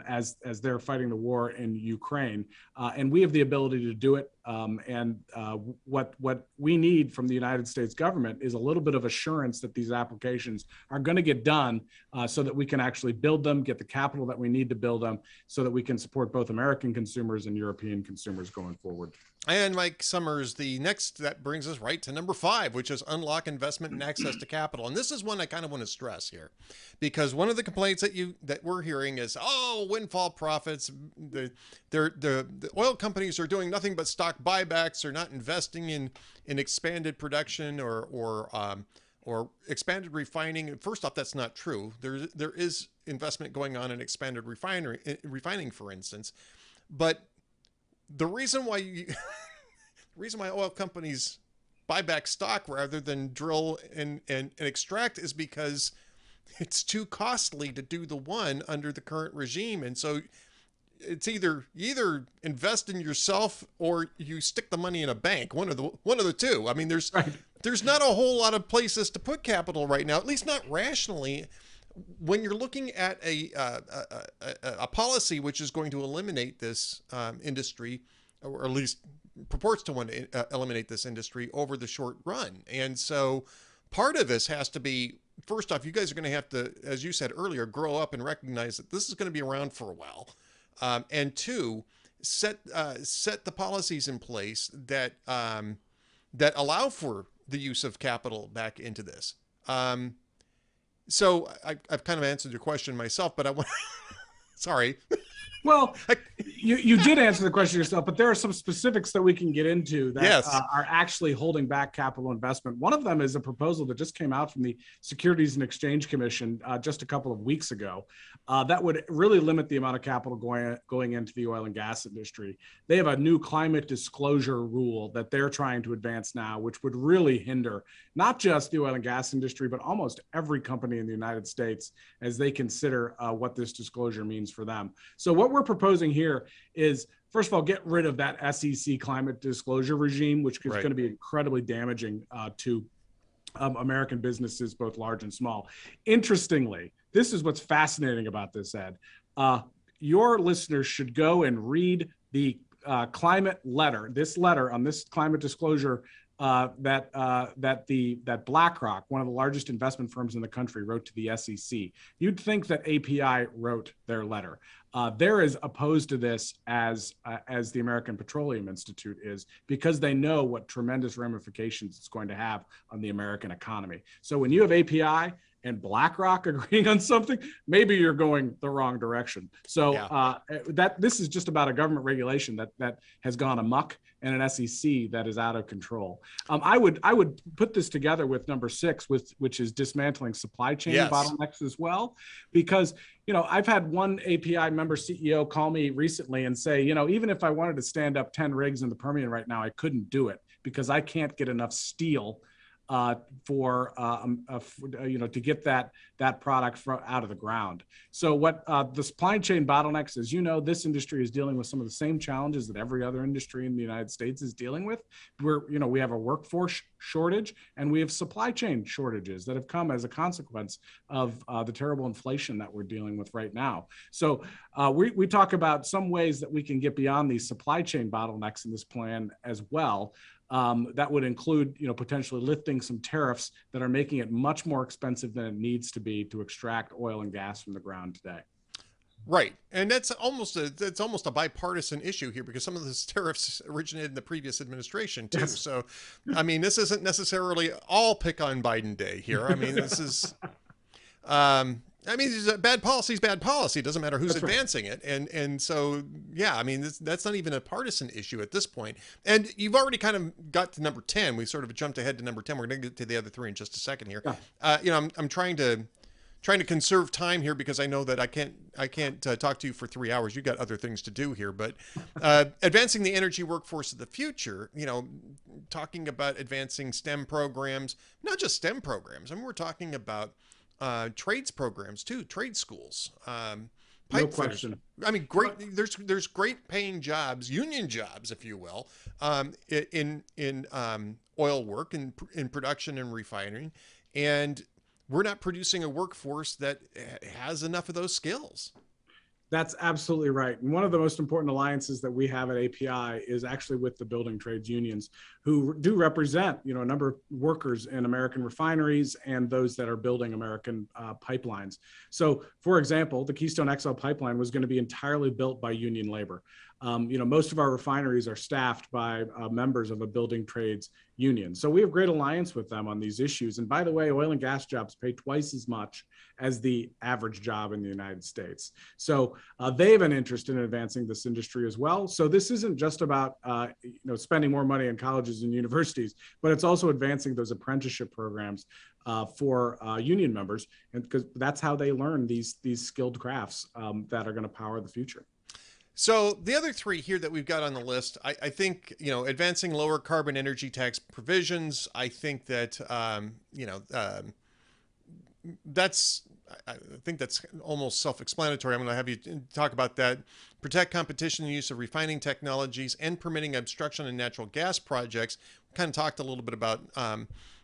as they're fighting the war in Ukraine, and we have the ability to do it. What we need from the United States government is a little bit of assurance that these applications are going to get done, so that we can actually build them, get the capital that we need to build them, so that we can support both American consumers and European consumers going forward. And Mike Sommers, that brings us right to number 5, which is unlock investment and access to capital. And this is one I kind of want to stress here, because one of the complaints that we're hearing is, oh, windfall profits. The oil companies are doing nothing but stock buybacks. They're not investing in expanded production or expanded refining. First off, that's not true. There is investment going on in expanded refining, for instance, but the reason why oil companies buy back stock rather than drill and extract is because it's too costly to do the one under the current regime. And so it's you either invest in yourself or you stick the money in a bank, one of the two. I mean, there's not a whole lot of places to put capital right now, at least not rationally. When you're looking at a policy which is going to eliminate this industry, or at least purports to want to eliminate this industry over the short run. And so part of this has to be, first off, you guys are going to have to, as you said earlier, grow up and recognize that this is going to be around for a while. And 2, set the policies in place that allow for the use of capital back into this. So I've kind of answered your question myself, but I want sorry. Well, you did answer the question yourself, but there are some specifics that we can get into that are actually holding back capital investment. One of them is a proposal that just came out from the Securities and Exchange Commission just a couple of weeks ago that would really limit the amount of capital going into the oil and gas industry. They have a new climate disclosure rule that they're trying to advance now, which would really hinder not just the oil and gas industry, but almost every company in the United States as they consider what this disclosure means for them. So what we're proposing here is, first of all, get rid of that SEC climate disclosure regime, which is going to be incredibly damaging to American businesses, both large and small. Interestingly, this is what's fascinating about this, Ed. Your listeners should go and read the climate letter, this letter on this climate disclosure that BlackRock, one of the largest investment firms in the country, wrote to the SEC. You'd think that API wrote their letter. They're as opposed to this as the American Petroleum Institute is, because they know what tremendous ramifications it's going to have on the American economy. So when you have API and BlackRock agreeing on something, maybe you're going the wrong direction. So this is just about a government regulation that has gone amok and an SEC that is out of control. I would put this together with number 6, which is dismantling supply chain bottlenecks as well, because I've had one API member CEO call me recently and say, even if I wanted to stand up 10 rigs in the Permian right now, I couldn't do it because I can't get enough steel to get that product out of the ground. So what the supply chain bottlenecks, as you know, this industry is dealing with some of the same challenges that every other industry in the United States is dealing with. We have a workforce shortage and we have supply chain shortages that have come as a consequence of the terrible inflation that we're dealing with right now. So we talk about some ways that we can get beyond these supply chain bottlenecks in this plan as well. That would include, potentially lifting some tariffs that are making it much more expensive than it needs to be to extract oil and gas from the ground today. Right. And that's almost a bipartisan issue here, because some of those tariffs originated in the previous administration too. Yes. So, I mean, this isn't necessarily all pick on Biden day here. I mean, this is, bad policy is bad policy. It doesn't matter who's advancing it. And so, I mean, that's not even a partisan issue at this point. And you've already kind of got to number 10. We sort of jumped ahead to number 10. We're going to get to the other 3 in just a second here. Yeah. I'm trying to conserve time here because I know that I can't talk to you for 3 hours. You got other things to do here, but advancing the energy workforce of the future, talking about advancing STEM programs, not just STEM programs. I mean, we're talking about trades programs too, trade schools, no question. I mean, great. There's great paying jobs, union jobs, if you will, in oil work and in production and refining. And we're not producing a workforce that has enough of those skills. That's absolutely right. And one of the most important alliances that we have at API is actually with the building trades unions, who do represent, a number of workers in American refineries and those that are building American pipelines. So, for example, the Keystone XL pipeline was going to be entirely built by union labor. Most of our refineries are staffed by members of a building trades union. So we have great alliance with them on these issues. And by the way, oil and gas jobs pay twice as much as the average job in the United States. So they have an interest in advancing this industry as well. So this isn't just about spending more money in colleges and universities, but it's also advancing those apprenticeship programs for union members, and because that's how they learn these skilled crafts that are going to power the future. So the other three here that we've got on the list, I think, advancing lower carbon energy tax provisions. I think that, I think that's almost self-explanatory. I'm going to have you talk about that. Protect competition and use of refining technologies and permitting obstruction in natural gas projects. We kind of talked a little bit about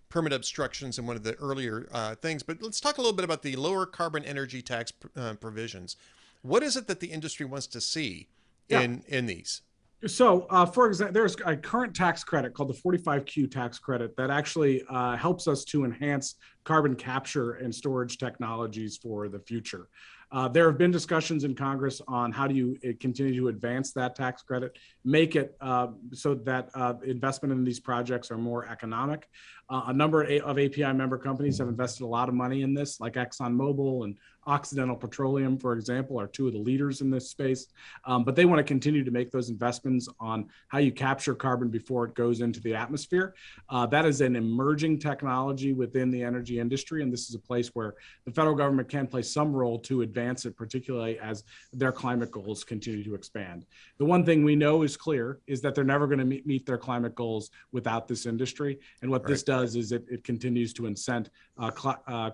permit obstructions in one of the earlier things, but let's talk a little bit about the lower carbon energy tax provisions. What is it that the industry wants to see in these? So, for example, there's a current tax credit called the 45Q tax credit that actually helps us to enhance carbon capture and storage technologies for the future. There have been discussions in Congress on how do you continue to advance that tax credit, make it so that investment in these projects are more economic. A number of API member companies have invested a lot of money in this, like ExxonMobil and Occidental Petroleum, for example, are two of the leaders in this space. But they want to continue to make those investments on how you capture carbon before it goes into the atmosphere. That is an emerging technology within the energy industry, and this is a place where the federal government can play some role to advance it, particularly as their climate goals continue to expand. The one thing we know is clear is that they're never going to meet their climate goals without this industry. And what this does is it continues to incent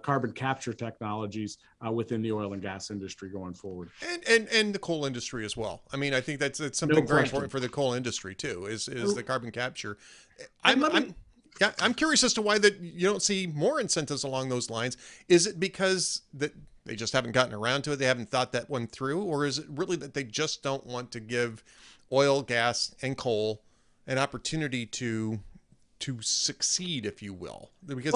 carbon capture technologies within the oil and gas industry going forward, and the coal industry as well. I mean, I think that's something very important for the coal industry too. Is the carbon capture? I'm curious as to why that you don't see more incentives along those lines. Is it because that they just haven't gotten around to it? They haven't thought that one through, or is it really that they just don't want to give oil, gas, and coal an opportunity to succeed, if you will, because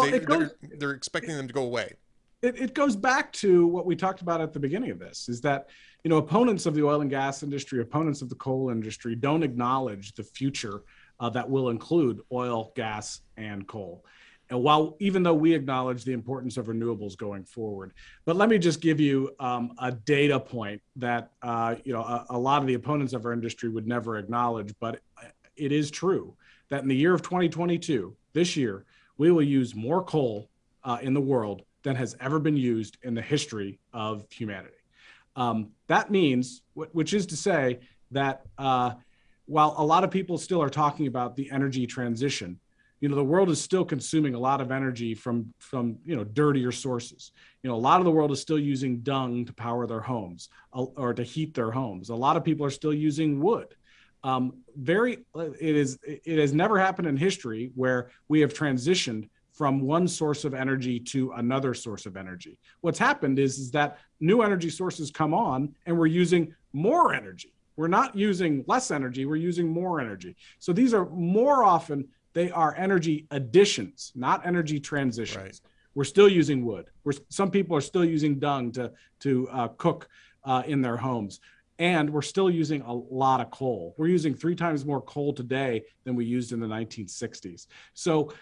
they're expecting them to go away? It goes back to what we talked about at the beginning of this, is that, opponents of the oil and gas industry, opponents of the coal industry don't acknowledge the future that will include oil, gas, and coal. And even though we acknowledge the importance of renewables going forward, but let me just give you a data point that, a lot of the opponents of our industry would never acknowledge, but it is true that in the year of 2022, this year, we will use more coal in the world than has ever been used in the history of humanity. That means, which is to say that while a lot of people still are talking about the energy transition, the world is still consuming a lot of energy from dirtier sources. A lot of the world is still using dung to power their homes or to heat their homes. A lot of people are still using wood. It has never happened in history where we have transitioned from one source of energy to another source of energy. What's happened is that new energy sources come on and we're using more energy. We're not using less energy, we're using more energy. So these are more often, they are energy additions, not energy transitions. Right. We're still using wood. Some people are still using dung to cook in their homes. And we're still using a lot of coal. We're using 3 times more coal today than we used in the 1960s. So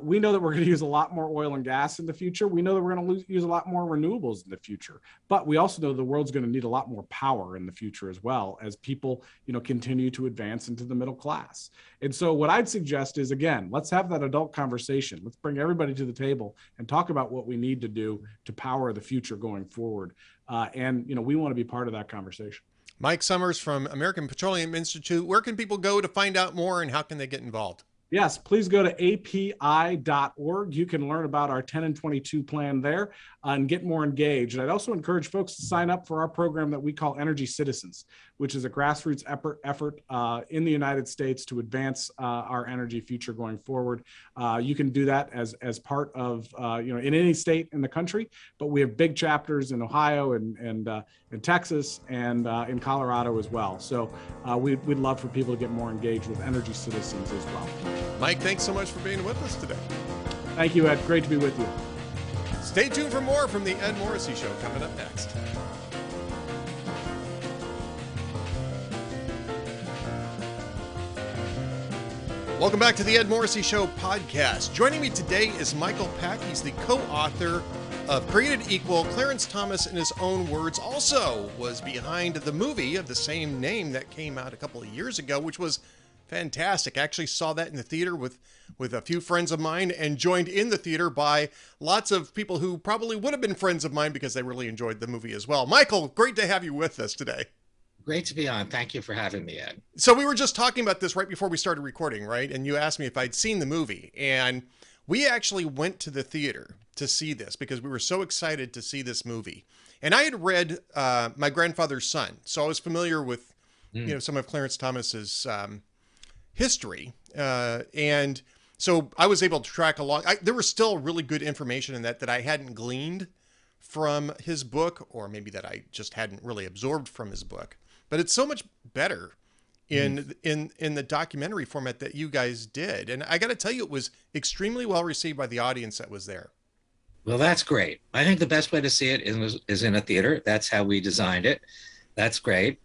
we know that we're going to use a lot more oil and gas in the future. We know that we're going to use a lot more renewables in the future. But we also know the world's going to need a lot more power in the future as well, as people, continue to advance into the middle class. And so what I'd suggest is, again, let's have that adult conversation. Let's bring everybody to the table and talk about what we need to do to power the future going forward. And we want to be part of that conversation. Mike Sommers from American Petroleum Institute. Where can people go to find out more, and how can they get involved? Yes, please go to api.org. You can learn about our 10 and 22 plan there and get more engaged. I'd also encourage folks to sign up for our program that we call Energy Citizens, which is a grassroots effort in the United States to advance our energy future going forward. You can do that as part of, in any state in the country, but we have big chapters in Ohio and in Texas and in Colorado as well. So we'd love for people to get more engaged with Energy Citizens as well. Mike, thanks so much for being with us today. Thank you, Ed. Great to be with you. Stay tuned for more from the Ed Morrissey Show coming up next. Welcome back to the Ed Morrissey Show podcast. Joining me today is Michael Peck. He's the co-author of Created Equal. Clarence Thomas, in his own words, also was behind the movie of the same name that came out a couple of years ago, which was fantastic. I actually saw that in the theater with a few friends of mine and joined in the theater by lots of people who probably would have been friends of mine because they really enjoyed the movie as well. Michael, great to have you with us today. Great to be on. Thank you for having me, Ed. So we were just talking about this right before we started recording, right? And you asked me if I'd seen the movie. And we actually went to the theater to see this because we were so excited to see this movie. And I had read My Grandfather's Son. So I was familiar with, some of Clarence Thomas's history. And so I was able to track along. There was still really good information in that I hadn't gleaned from his book, or maybe that I just hadn't really absorbed from his book. But it's so much better in the documentary format that you guys did. And I got to tell you, it was extremely well received by the audience that was there. Well, that's great. I think the best way to see it is in a theater. That's how we designed it. That's great.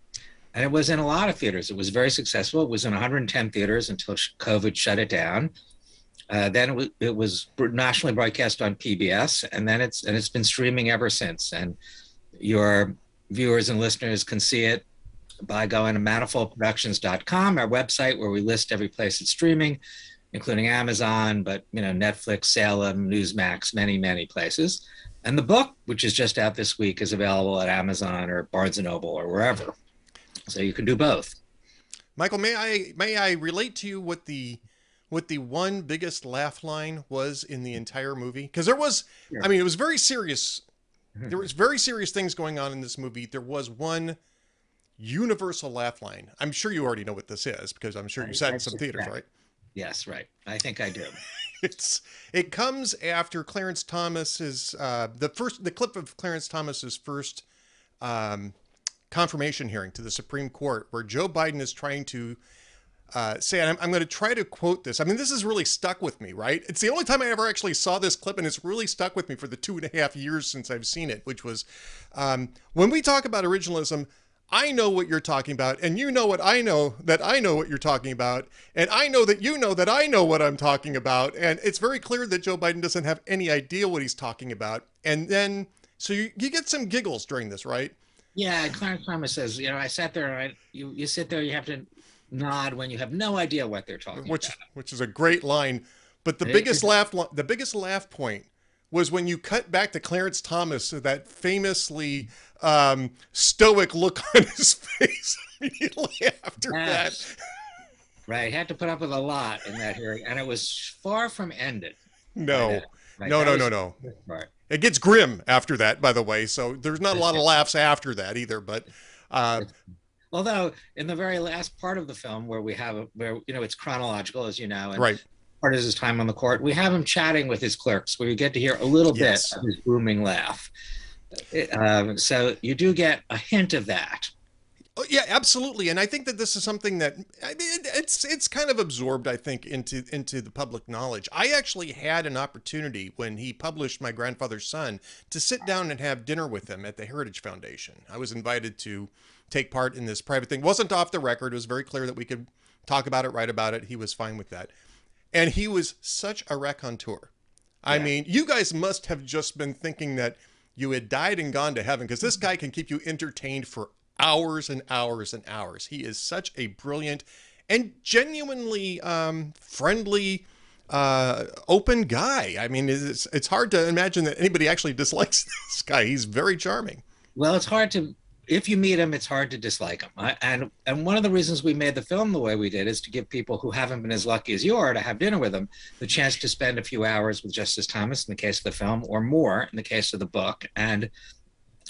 And it was in a lot of theaters. It was very successful. It was in 110 theaters until COVID shut it down. Then it was nationally broadcast on PBS, and then it's been streaming ever since. And your viewers and listeners can see it by going to manifoldproductions.com, our website, where we list every place it's streaming, including Amazon, but Netflix, Salem, Newsmax, many, many places. And the book, which is just out this week, is available at Amazon or Barnes & Noble or wherever. So you can do both. Michael, may I relate to you what the one biggest laugh line was in the entire movie? Because there was, yeah. I mean, it was very serious. There was very serious things going on in this movie. There was one universal laugh line. I'm sure you already know what this is because I'm sure you sat in some theaters, right? Yes, right. I think I do. It comes after Clarence Thomas's the clip of Clarence Thomas's first confirmation hearing to the Supreme Court, where Joe Biden is trying to say, and I'm going to try to quote this. I mean, this has really stuck with me, right? It's the only time I ever actually saw this clip, and it's really stuck with me for the 2.5 years since I've seen it, which was when we talk about originalism, I know what you're talking about, and you know what I know what you're talking about, and I know that you know that I know what I'm talking about, and it's very clear that Joe Biden doesn't have any idea what he's talking about. And then, so you get some giggles during this, right? Yeah, Clarence Thomas says, I sat there, and you sit there, you have to nod when you have no idea what they're talking about. Which is a great line, but the biggest laugh point was when you cut back to Clarence Thomas, that famously stoic look on his face immediately after that. Right, had to put up with a lot in that hearing, and it was far from ended. No. It gets grim after that, by the way. So there's not a lot of laughs after that either. But although in the very last part of the film, where it's chronological, as you know, and right. Part of his time on the court, we have him chatting with his clerks, where you get to hear a little bit of his booming laugh. So you do get a hint of that. Oh, yeah, absolutely. And I think that this is something that it's kind of absorbed, I think, into the public knowledge. I actually had an opportunity when he published My Grandfather's Son to sit down and have dinner with him at the Heritage Foundation. I was invited to take part in this private thing. It wasn't off the record. It was very clear that we could talk about it, write about it. He was fine with that. And he was such a raconteur. I mean, you guys must have just been thinking that you had died and gone to heaven, because this guy can keep you entertained for hours and hours and hours. He is such a brilliant and genuinely friendly, open guy. I mean, it's hard to imagine that anybody actually dislikes this guy. He's very charming. Well, it's hard to if you meet him, it's hard to dislike him. And one of the reasons we made the film the way we did is to give people who haven't been as lucky as you are to have dinner with him the chance to spend a few hours with Justice Thomas in the case of the film, or more in the case of the book. And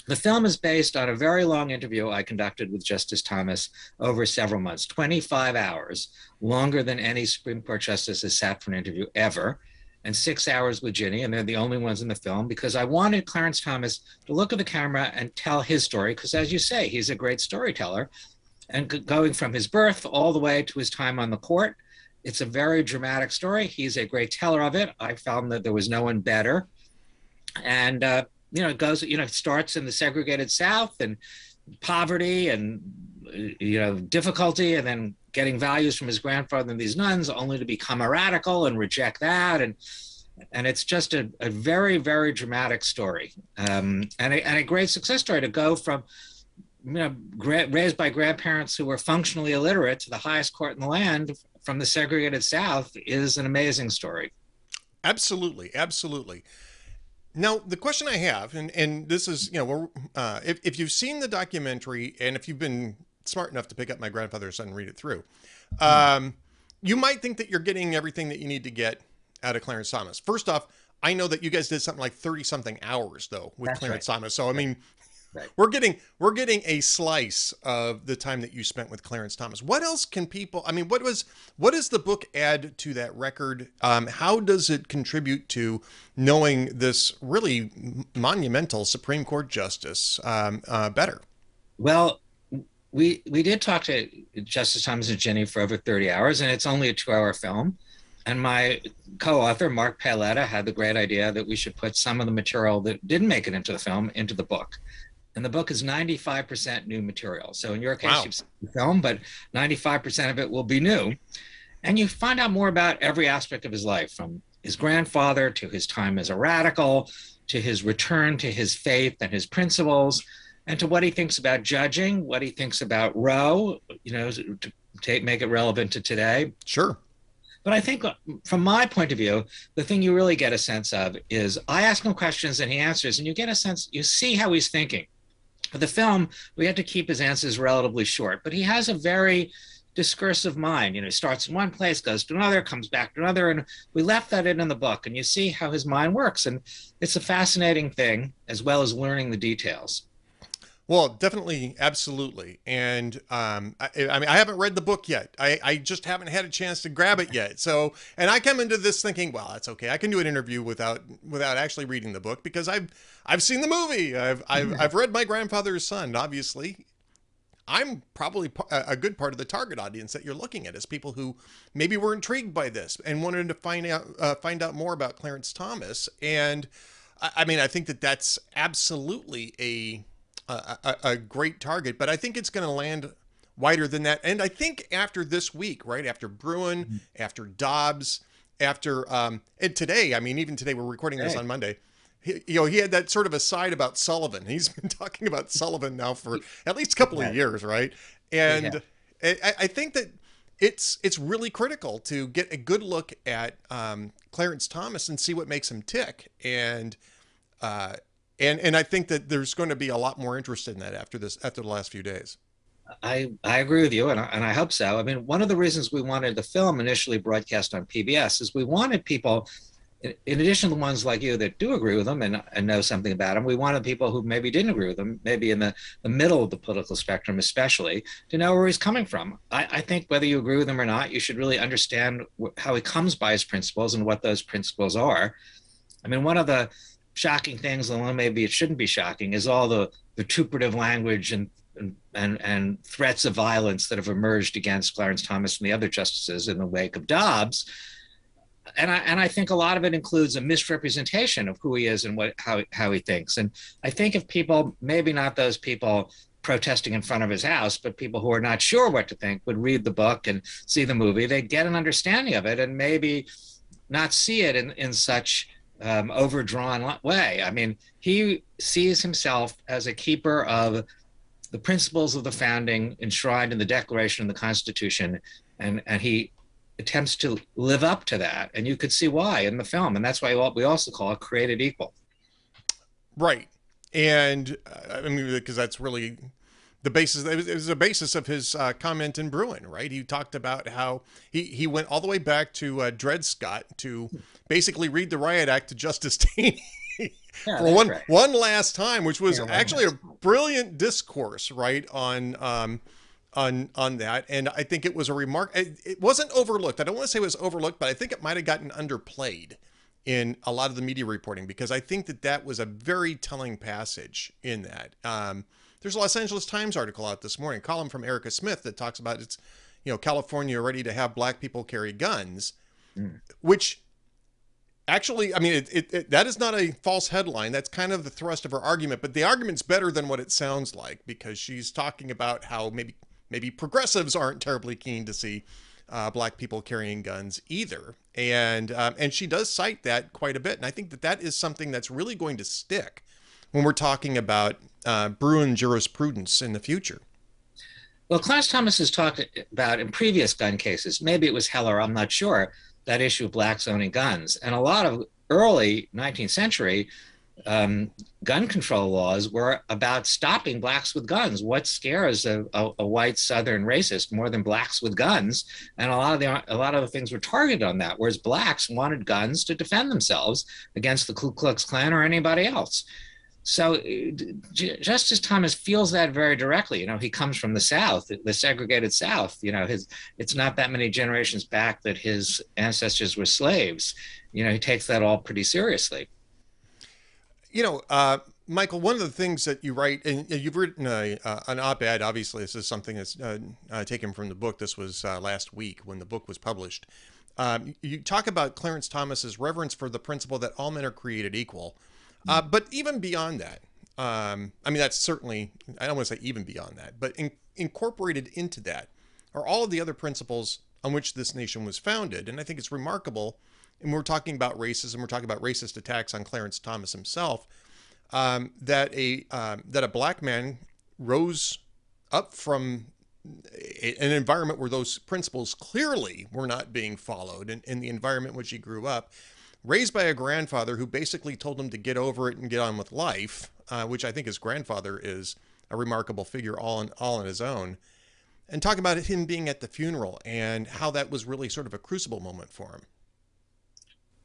the film is based on a very long interview I conducted with Justice Thomas over several months, 25 hours, longer than any Supreme Court justice has sat for an interview ever, and 6 hours with Ginny, and they're the only ones in the film, because I wanted Clarence Thomas to look at the camera and tell his story, because as you say, he's a great storyteller, and going from his birth all the way to his time on the court. It's a very dramatic story. He's a great teller of it. I found that there was no one better. And, it goes, it starts in the segregated South and poverty and, difficulty, and then getting values from his grandfather and these nuns, only to become a radical and reject that. And it's just a very, very dramatic story, and a great success story to go from, raised by grandparents who were functionally illiterate to the highest court in the land from the segregated South is an amazing story. Absolutely. Absolutely. Now, the question I have, and this is, if you've seen the documentary, and if you've been smart enough to pick up My Grandfather's Son and read it through, you might think that you're getting everything that you need to get out of Clarence Thomas. First off, I know that you guys did something like 30 something hours though with Clarence Thomas. So, I mean, we're getting a slice of the time that you spent with Clarence Thomas. What else can people, what does the book add to that record? How does it contribute to knowing this really monumental Supreme Court justice better? Well, we did talk to Justice Thomas and Ginny for over 30 hours, and it's only a 2-hour film. And my co-author, Mark Paoletta, had the great idea that we should put some of the material that didn't make it into the film into the book. And the book is 95% new material. So in your case, you've seen the film, but 95% of it will be new. And you find out more about every aspect of his life, from his grandfather to his time as a radical, to his return to his faith and his principles, and to what he thinks about judging, what he thinks about Roe, to make it relevant to today. Sure. But I think from my point of view, the thing you really get a sense of is I ask him questions and he answers, and you get a sense, you see how he's thinking. For the film, we had to keep his answers relatively short, but he has a very discursive mind. He starts in one place, goes to another, comes back to another, and we left that in the book, and you see how his mind works. And it's a fascinating thing, as well as learning the details. Well, definitely, absolutely. And I haven't read the book yet. I just haven't had a chance to grab it yet. So, and I come into this thinking, well, that's okay. I can do an interview without actually reading the book, because I've seen the movie. I've read My Grandfather's Son. Obviously, I'm probably a good part of the target audience that you're looking at, is people who maybe were intrigued by this and wanted to find out more about Clarence Thomas. And I think that that's absolutely a great target, but I think it's going to land wider than that. And I think after this week, right after Berrien, after Dobbs, after and today, even today, we're recording this on Monday. He had that sort of aside about Sullivan. He's been talking about Sullivan now for at least a couple of years, right? And I think that it's really critical to get a good look at Clarence Thomas and see what makes him tick. And I think that there's going to be a lot more interest in that after the last few days. I agree with you, and I hope so. One of the reasons we wanted the film initially broadcast on PBS is we wanted people, in addition to the ones like you that do agree with them and know something about them, we wanted people who maybe didn't agree with them, maybe in the middle of the political spectrum especially, to know where he's coming from. I think whether you agree with him or not, you should really understand how he comes by his principles and what those principles are. One of the shocking things, although maybe it shouldn't be shocking, is all the vituperative language and threats of violence that have emerged against Clarence Thomas and the other justices in the wake of Dobbs. And I think a lot of it includes a misrepresentation of who he is and how he thinks. And I think if people, maybe not those people protesting in front of his house, but people who are not sure what to think would read the book and see the movie, they'd get an understanding of it and maybe not see it in such overdrawn way. He sees himself as a keeper of the principles of the founding enshrined in the Declaration and the Constitution, and he attempts to live up to that. And you could see why in the film, and that's why we also call it created equal. Right. And because that's really The basis, it was the basis of his comment in Berrien, right? He talked about how he went all the way back to Dred Scott to basically read the Riot Act to Justice Taney for one last time, which was actually a brilliant discourse, right, on that. And I think it was a remark. It wasn't overlooked. I don't want to say it was overlooked, but I think it might have gotten underplayed in a lot of the media reporting, because I think that was a very telling passage in that. There's a Los Angeles Times article out this morning, a column from Erica Smith, that talks about it's, California ready to have black people carry guns, which actually, I mean, that is not a false headline. That's kind of the thrust of her argument, but the argument's better than what it sounds like, because she's talking about how maybe progressives aren't terribly keen to see black people carrying guns either. And she does cite that quite a bit. And I think that is something that's really going to stick when we're talking about Berrien jurisprudence in the future. Well, Clarence Thomas has talked about in previous gun cases, maybe it was Heller, I'm not sure, that issue of blacks owning guns. And a lot of early 19th century gun control laws were about stopping blacks with guns. What scares a white Southern racist more than blacks with guns? And a lot of the things were targeted on that, whereas blacks wanted guns to defend themselves against the Ku Klux Klan or anybody else. So Justice Thomas feels that very directly. He comes from the South, the segregated South. It's not that many generations back that his ancestors were slaves. He takes that all pretty seriously. Michael, one of the things that you write, and you've written an op-ed, obviously this is something that's taken from the book. This was last week when the book was published. You talk about Clarence Thomas's reverence for the principle that all men are created equal. But even beyond that, I mean, that's certainly, I don't want to say even beyond that, but incorporated into that are all of the other principles on which this nation was founded. And I think it's remarkable, and we're talking about racism, we're talking about racist attacks on Clarence Thomas himself, that a black man rose up from an environment where those principles clearly were not being followed in the environment in which he grew up, raised by a grandfather who basically told him to get over it and get on with life, which I think his grandfather is a remarkable figure all on his own. And talk about him being at the funeral and how that was really sort of a crucible moment for him.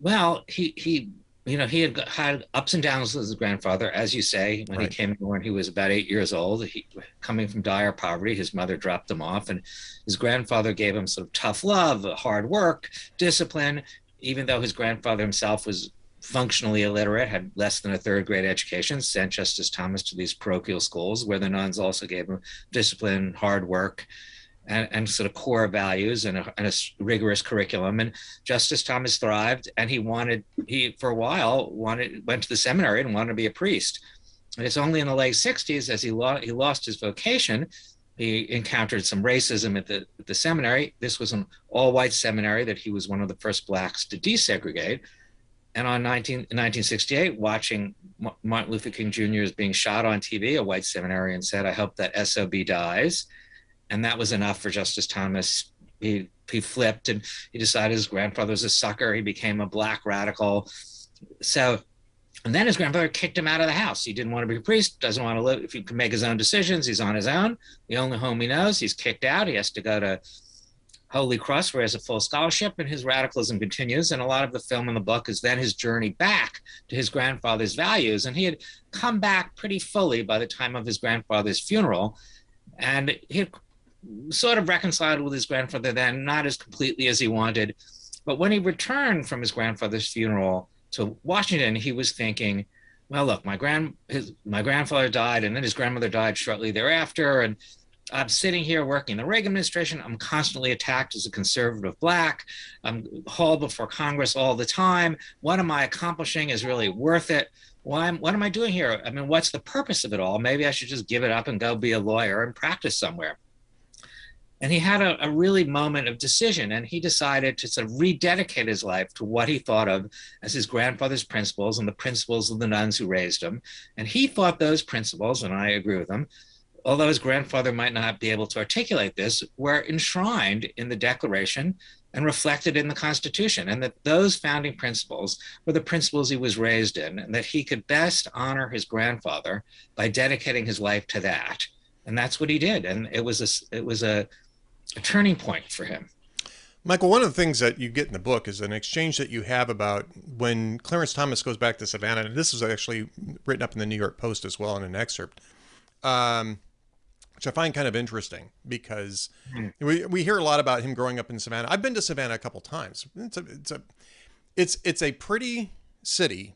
Well, he had ups and downs with his grandfather, as you say, when he came when he was about 8 years old. Coming from dire poverty, his mother dropped him off, and his grandfather gave him sort of tough love, hard work, discipline. Even though his grandfather himself was functionally illiterate, had less than a third grade education, sent Justice Thomas to these parochial schools where the nuns also gave him discipline, hard work, and sort of core values and a rigorous curriculum. And Justice Thomas thrived, and he for a while went to the seminary and wanted to be a priest. And it's only in the late 60s, as he lost his vocation, he encountered some racism at the seminary. This was an all-white seminary that he was one of the first blacks to desegregate. And in 1968, watching Martin Luther King Jr. is being shot on TV, a white seminarian said, "I hope that SOB dies." And that was enough for Justice Thomas. He flipped, and he decided his grandfather was a sucker. He became a black radical. And then his grandfather kicked him out of the house. He didn't want to be a priest, doesn't want to live. If he can make his own decisions, he's on his own. The only home he knows, he's kicked out. He has to go to Holy Cross, where he has a full scholarship, and his radicalism continues. And a lot of the film in the book is then his journey back to his grandfather's values. And he had come back pretty fully by the time of his grandfather's funeral. And he had sort of reconciled with his grandfather then, not as completely as he wanted. But when he returned from his grandfather's funeral to Washington, he was thinking, well, look, my grandfather died, and then his grandmother died shortly thereafter, and I'm sitting here working in the Reagan administration. I'm constantly attacked as a conservative black. I'm hauled before Congress all the time. What am I accomplishing is really worth it? What am I doing here? I mean, what's the purpose of it all? Maybe I should just give it up and go be a lawyer and practice somewhere. And he had a really moment of decision, and he decided to sort of rededicate his life to what he thought of as his grandfather's principles and the principles of the nuns who raised him. And he thought those principles, and I agree with him, although his grandfather might not be able to articulate this, were enshrined in the Declaration and reflected in the Constitution, and that those founding principles were the principles he was raised in, and that he could best honor his grandfather by dedicating his life to that. And that's what he did. And it was a turning point for him. Michael, one of the things that you get in the book is an exchange that you have about when Clarence Thomas goes back to Savannah, and this is actually written up in the New York Post as well in an excerpt, which I find kind of interesting because we hear a lot about him growing up in Savannah. I've been to Savannah a couple times. It's a pretty city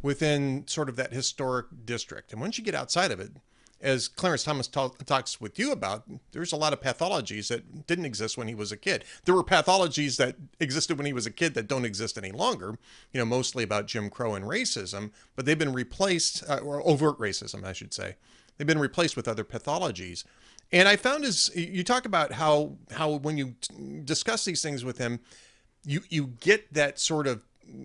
within sort of that historic district, and once you get outside of it, as Clarence Thomas talks with you about, there's a lot of pathologies that didn't exist when he was a kid. There were pathologies that existed when he was a kid that don't exist any longer, you know, mostly about Jim Crow and racism, but they've been replaced, or overt racism, I should say. They've been replaced with other pathologies. And I found as you talk about how when you discuss these things with him, you get that sort of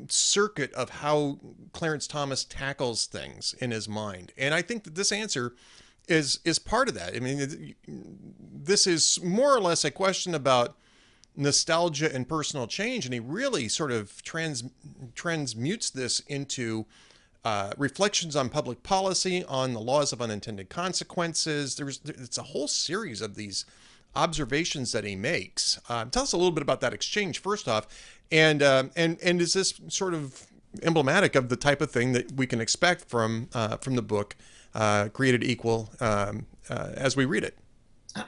circuit of how Clarence Thomas tackles things in his mind. And I think that this answer is part of that. I mean, this is more or less a question about nostalgia and personal change, and he really sort of transmutes this into reflections on public policy, on the laws of unintended consequences. It's a whole series of these observations that he makes. Tell us a little bit about that exchange first off, and is this sort of emblematic of the type of thing that we can expect from the book, Created Equal, as we read it?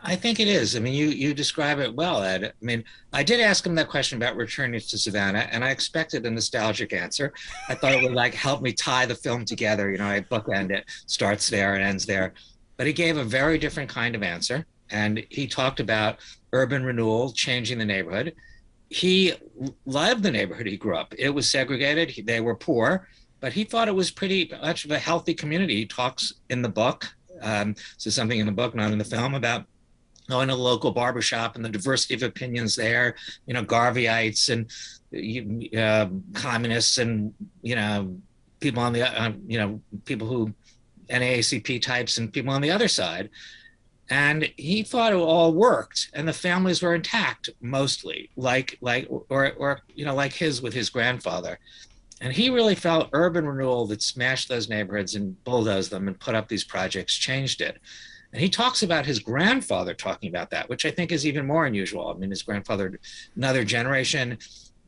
I think it is. I mean, you describe it well, Ed. I mean, I did ask him that question about returning to Savannah, and I expected a nostalgic answer. I thought it would like help me tie the film together. You know, I bookend it, starts there and ends there. But he gave a very different kind of answer. And he talked about urban renewal, changing the neighborhood. He loved the neighborhood he grew up. It was segregated. They were poor, but he thought it was pretty much of a healthy community. He talks in the book, so something in the book, not in the film, about going to a local barbershop and the diversity of opinions there, you know, Garveyites and communists and, you know, people on the, people who, NAACP types and people on the other side. And he thought it all worked and the families were intact mostly, like his with his grandfather. And he really felt urban renewal that smashed those neighborhoods and bulldozed them and put up these projects changed it. And he talks about his grandfather talking about that, which I think is even more unusual. I mean, his grandfather, another generation,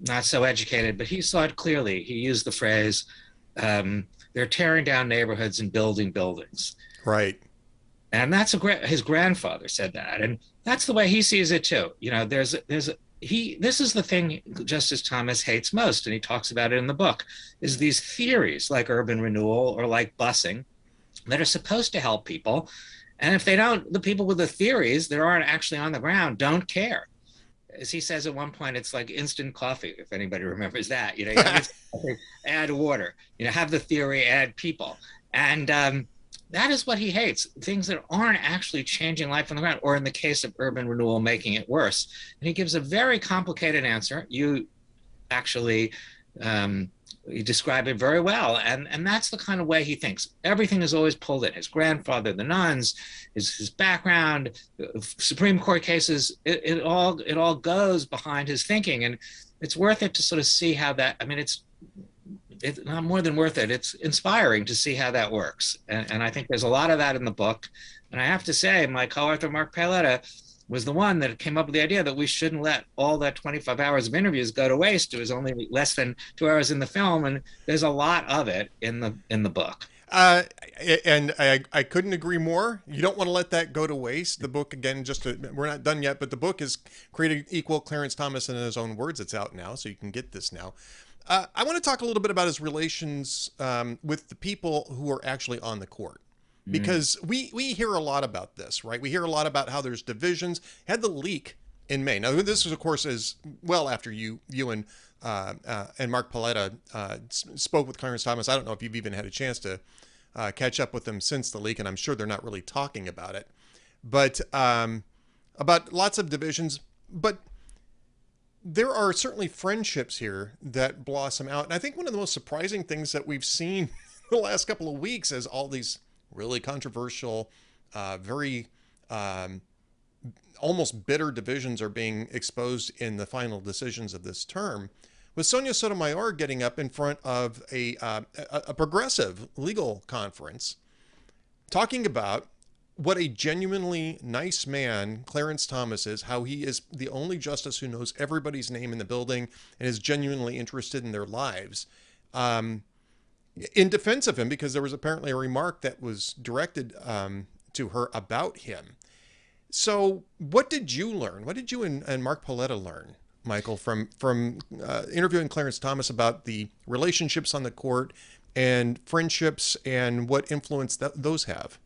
not so educated, but he saw it clearly. He used the phrase, they're tearing down neighborhoods and building buildings. Right. And that's his grandfather said that. And that's the way he sees it too. You know, this is the thing Justice Thomas hates most. And he talks about it in the book, is these theories like urban renewal or like busing that are supposed to help people. And if they don't, the people with the theories that aren't actually on the ground don't care. As he says at one point, it's like instant coffee, if anybody remembers that. You know, you add water, you know, have the theory, add people. And that is what he hates, things that aren't actually changing life on the ground, or in the case of urban renewal, making it worse. And he gives a very complicated answer. You actually you describe it very well. And that's the kind of way he thinks. Everything is always pulled in. His grandfather, the nuns, his background, Supreme Court cases, it all goes behind his thinking. And it's worth it to sort of see how that, I mean, it's not more than worth it. It's inspiring to see how that works. And I think there's a lot of that in the book. And I have to say, my co-author, Mark Paoletta, was the one that came up with the idea that we shouldn't let all that 25 hours of interviews go to waste. It was only less than 2 hours in the film, and there's a lot of it in the book. And I couldn't agree more. You don't want to let that go to waste. The book, again, we're not done yet, but the book is Created Equal, Clarence Thomas in his own words. It's out now, so you can get this now. I want to talk a little bit about his relations with the people who are actually on the court. Because we hear a lot about this, right? We hear a lot about how there's divisions. Had the leak in May. Now, this is, of course, is well after you and Mark Paoletta spoke with Clarence Thomas. I don't know if you've even had a chance to catch up with them since the leak, and I'm sure they're not really talking about it. But about lots of divisions. But there are certainly friendships here that blossom out. And I think one of the most surprising things that we've seen the last couple of weeks is all these really controversial, very almost bitter divisions are being exposed in the final decisions of this term, with Sonia Sotomayor getting up in front of a progressive legal conference talking about what a genuinely nice man Clarence Thomas is, how he is the only justice who knows everybody's name in the building and is genuinely interested in their lives. In defense of him, because there was apparently a remark that was directed to her about him. So what did you learn? What did you and Mark Paletta learn, Michael, from interviewing Clarence Thomas about the relationships on the court and friendships and what influence those have?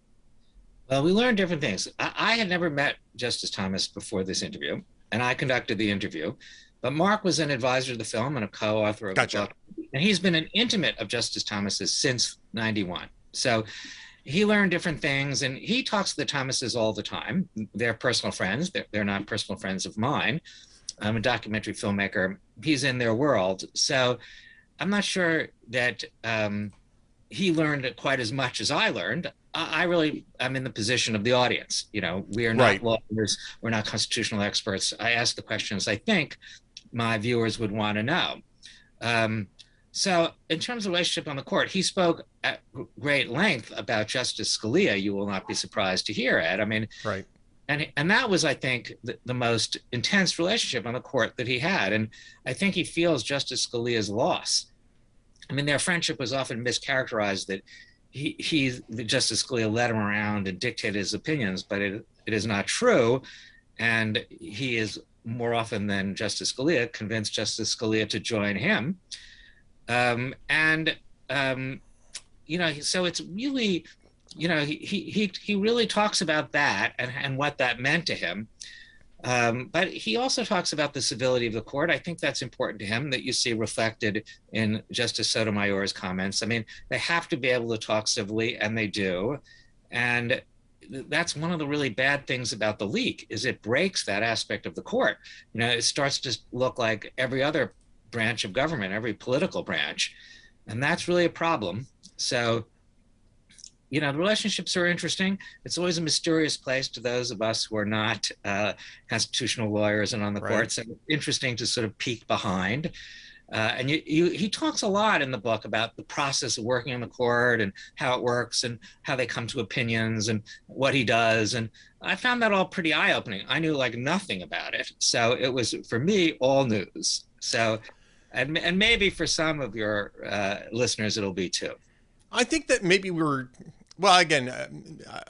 Well, we learned different things. I had never met Justice Thomas before this interview, and I conducted the interview. But Mark was an advisor to the film and a co-author of the book. And he's been an intimate of Justice Thomas's since '91. So he learned different things, and he talks to the Thomases all the time. They're personal friends. They're not personal friends of mine. I'm a documentary filmmaker. He's in their world. So I'm not sure that he learned quite as much as I learned. I'm in the position of the audience. You know, we are not lawyers. We're not constitutional experts. I ask the questions I think my viewers would want to know. So in terms of relationship on the court, he spoke at great length about Justice Scalia. You will not be surprised to hear, Ed. I mean, right. And that was, I think, the most intense relationship on the court that he had. And I think he feels Justice Scalia's loss. I mean, their friendship was often mischaracterized that Justice Scalia led him around and dictated his opinions, but it is not true. And he is more often than Justice Scalia convinced Justice Scalia to join him. So it's really, he really talks about that and what that meant to him. But he also talks about the civility of the court. I think that's important to him, that you see reflected in Justice Sotomayor's comments. I mean, they have to be able to talk civilly, and they do. And that's one of the really bad things about the leak, is it breaks that aspect of the court. It starts to look like every other branch of government, every political branch. And that's really a problem. So, the relationships are interesting. It's always a mysterious place to those of us who are not constitutional lawyers and on the court. So interesting to sort of peek behind. And he talks a lot in the book about the process of working in the court and how it works and how they come to opinions and what he does. And I found that all pretty eye-opening. I knew like nothing about it. So it was, for me, all news. So, and maybe for some of your listeners, it'll be too. I think that maybe well, again,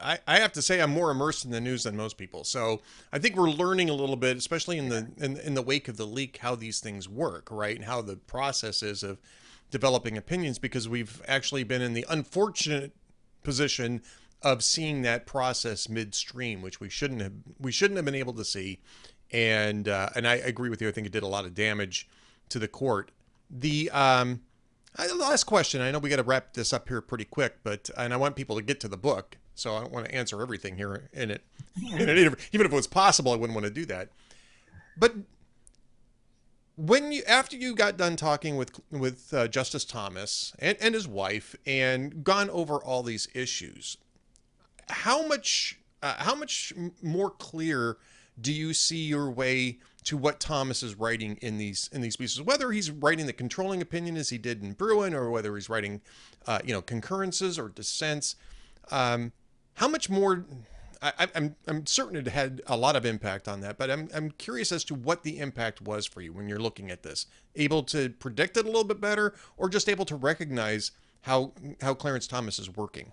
I have to say I'm more immersed in the news than most people. So I think we're learning a little bit, especially in the wake of the leak, how these things work, right? And how the process is of developing opinions, because we've actually been in the unfortunate position of seeing that process midstream, which we shouldn't have been able to see. And I agree with you. I think it did a lot of damage to the court. The last question. I know we got to wrap this up here pretty quick, and I want people to get to the book, so I don't want to answer everything here in it. Even if it was possible, I wouldn't want to do that. But after you got done talking with Justice Thomas and his wife and gone over all these issues, how much more clear do you see your way to what Thomas is writing in these pieces, whether he's writing the controlling opinion as he did in Berrien, or whether he's writing, concurrences or dissents? How much more? I'm certain it had a lot of impact on that, but I'm curious as to what the impact was for you when you're looking at this. Able to predict it a little bit better, or just able to recognize how Clarence Thomas is working?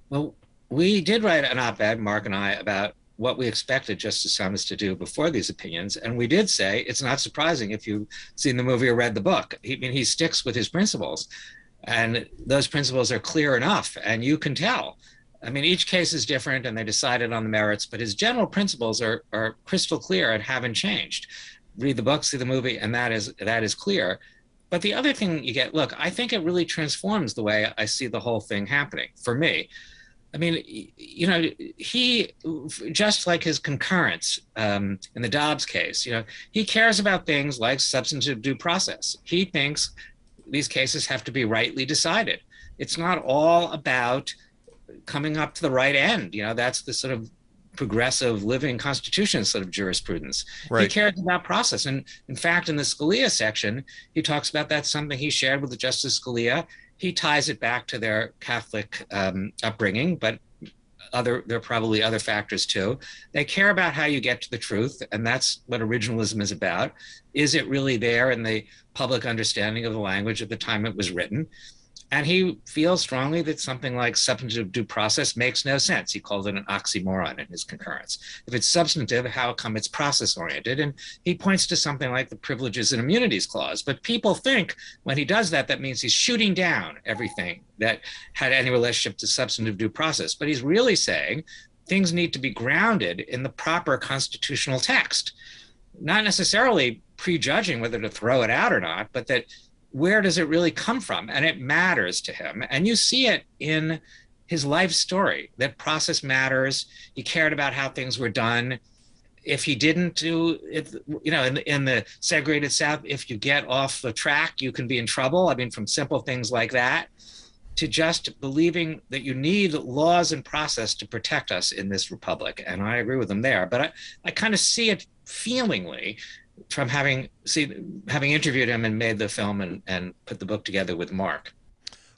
Well, we did write an op-ed, Mark and I, about what we expected Justice Thomas to do before these opinions. And we did say, it's not surprising if you've seen the movie or read the book. He sticks with his principles. And those principles are clear enough, and you can tell. I mean, each case is different, and they decided on the merits, but his general principles are crystal clear and haven't changed. Read the book, see the movie, and that is clear. But the other thing you get, look, I think it really transforms the way I see the whole thing happening for me. I mean, he, just like his concurrence in the Dobbs case, he cares about things like substantive due process. He thinks these cases have to be rightly decided. It's not all about coming up to the right end. That's the sort of progressive living constitution sort of jurisprudence. Right. He cares about process. And in fact, in the Scalia section, he talks about that's something he shared with Justice Scalia. He ties it back to their Catholic upbringing, but there are probably other factors too. They care about how you get to the truth, and that's what originalism is about. Is it really there in the public understanding of the language at the time it was written? And he feels strongly that something like substantive due process makes no sense. He called it an oxymoron in his concurrence. If it's substantive, how come it's process oriented? And he points to something like the Privileges and Immunities Clause. But people think when he does that, that means he's shooting down everything that had any relationship to substantive due process. But he's really saying things need to be grounded in the proper constitutional text, not necessarily prejudging whether to throw it out or not, but that where does it really come from? And it matters to him. And you see it in his life story, that process matters. He cared about how things were done. If he didn't do it, in the segregated South, if you get off the track, you can be in trouble. I mean, from simple things like that to just believing that you need laws and process to protect us in this republic. And I agree with him there. But I kind of see it feelingly from having interviewed him and made the film and put the book together with Mark.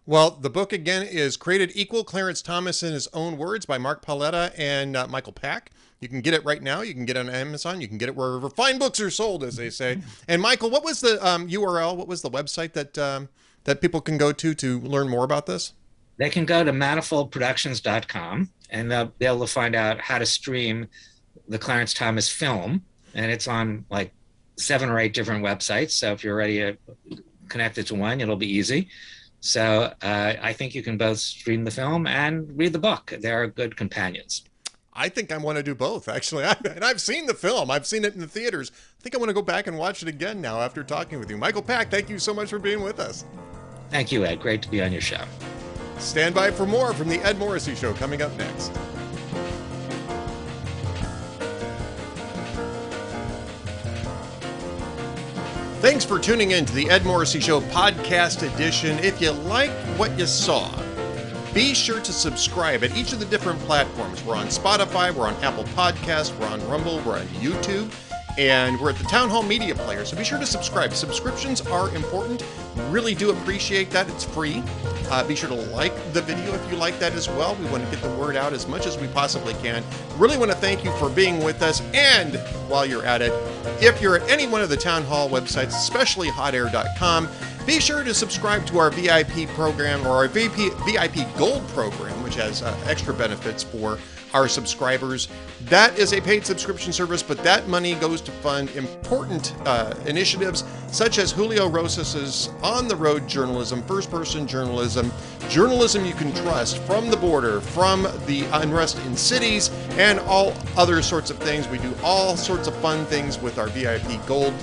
Well, the book, again, is Created Equal, Clarence Thomas in His Own Words by Mark Paoletta and Michael Pack. You can get it right now. You can get it on Amazon. You can get it wherever fine books are sold, as they say. And Michael, what was the URL? What was the website that people can go to learn more about this? They can go to manifoldproductions.com, and they'll be able to find out how to stream the Clarence Thomas film. And it's on like 7 or 8 different websites. So if you're already connected to one, it'll be easy. So I think you can both stream the film and read the book. They're good companions. I think I want to do both, actually. And I've seen the film. I've seen it in the theaters. I think I want to go back and watch it again now after talking with you. Michael Pack, thank you so much for being with us. Thank you, Ed. Great to be on your show. Stand by for more from the Ed Morrissey Show coming up next. Thanks for tuning in to the Ed Morrissey Show podcast edition. If you like what you saw, be sure to subscribe at each of the different platforms. We're on Spotify, we're on Apple Podcasts, we're on Rumble, we're on YouTube, and we're at the Town Hall Media Player. So be sure to subscribe. Subscriptions are important. Really do appreciate that. It's free. Be sure to like the video if you like that as well. We want to get the word out as much as we possibly can. Really want to thank you for being with us. And while you're at it, if you're at any one of the Town Hall websites, especially hotair.com, be sure to subscribe to our VIP program, or our VIP Gold program, which has extra benefits for our subscribers. That is a paid subscription service, but that money goes to fund important initiatives such as Julio Rosas's on-the-road journalism, first-person journalism, journalism you can trust from the border, from the unrest in cities, and all other sorts of things. We do all sorts of fun things with our VIP Gold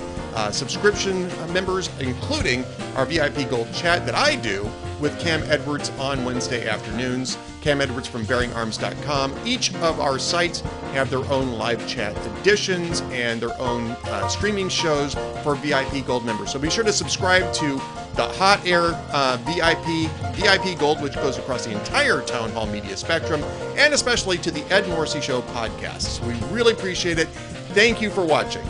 subscription members, including our VIP Gold chat that I do with Cam Edwards on Wednesday afternoons. Cam Edwards from BerrienArms.com. Each of our sites have their own live chat editions and their own streaming shows for VIP Gold members. So be sure to subscribe to the Hot Air VIP Gold, which goes across the entire Town Hall media spectrum, and especially to the Ed Morrissey Show podcasts. We really appreciate it. Thank you for watching.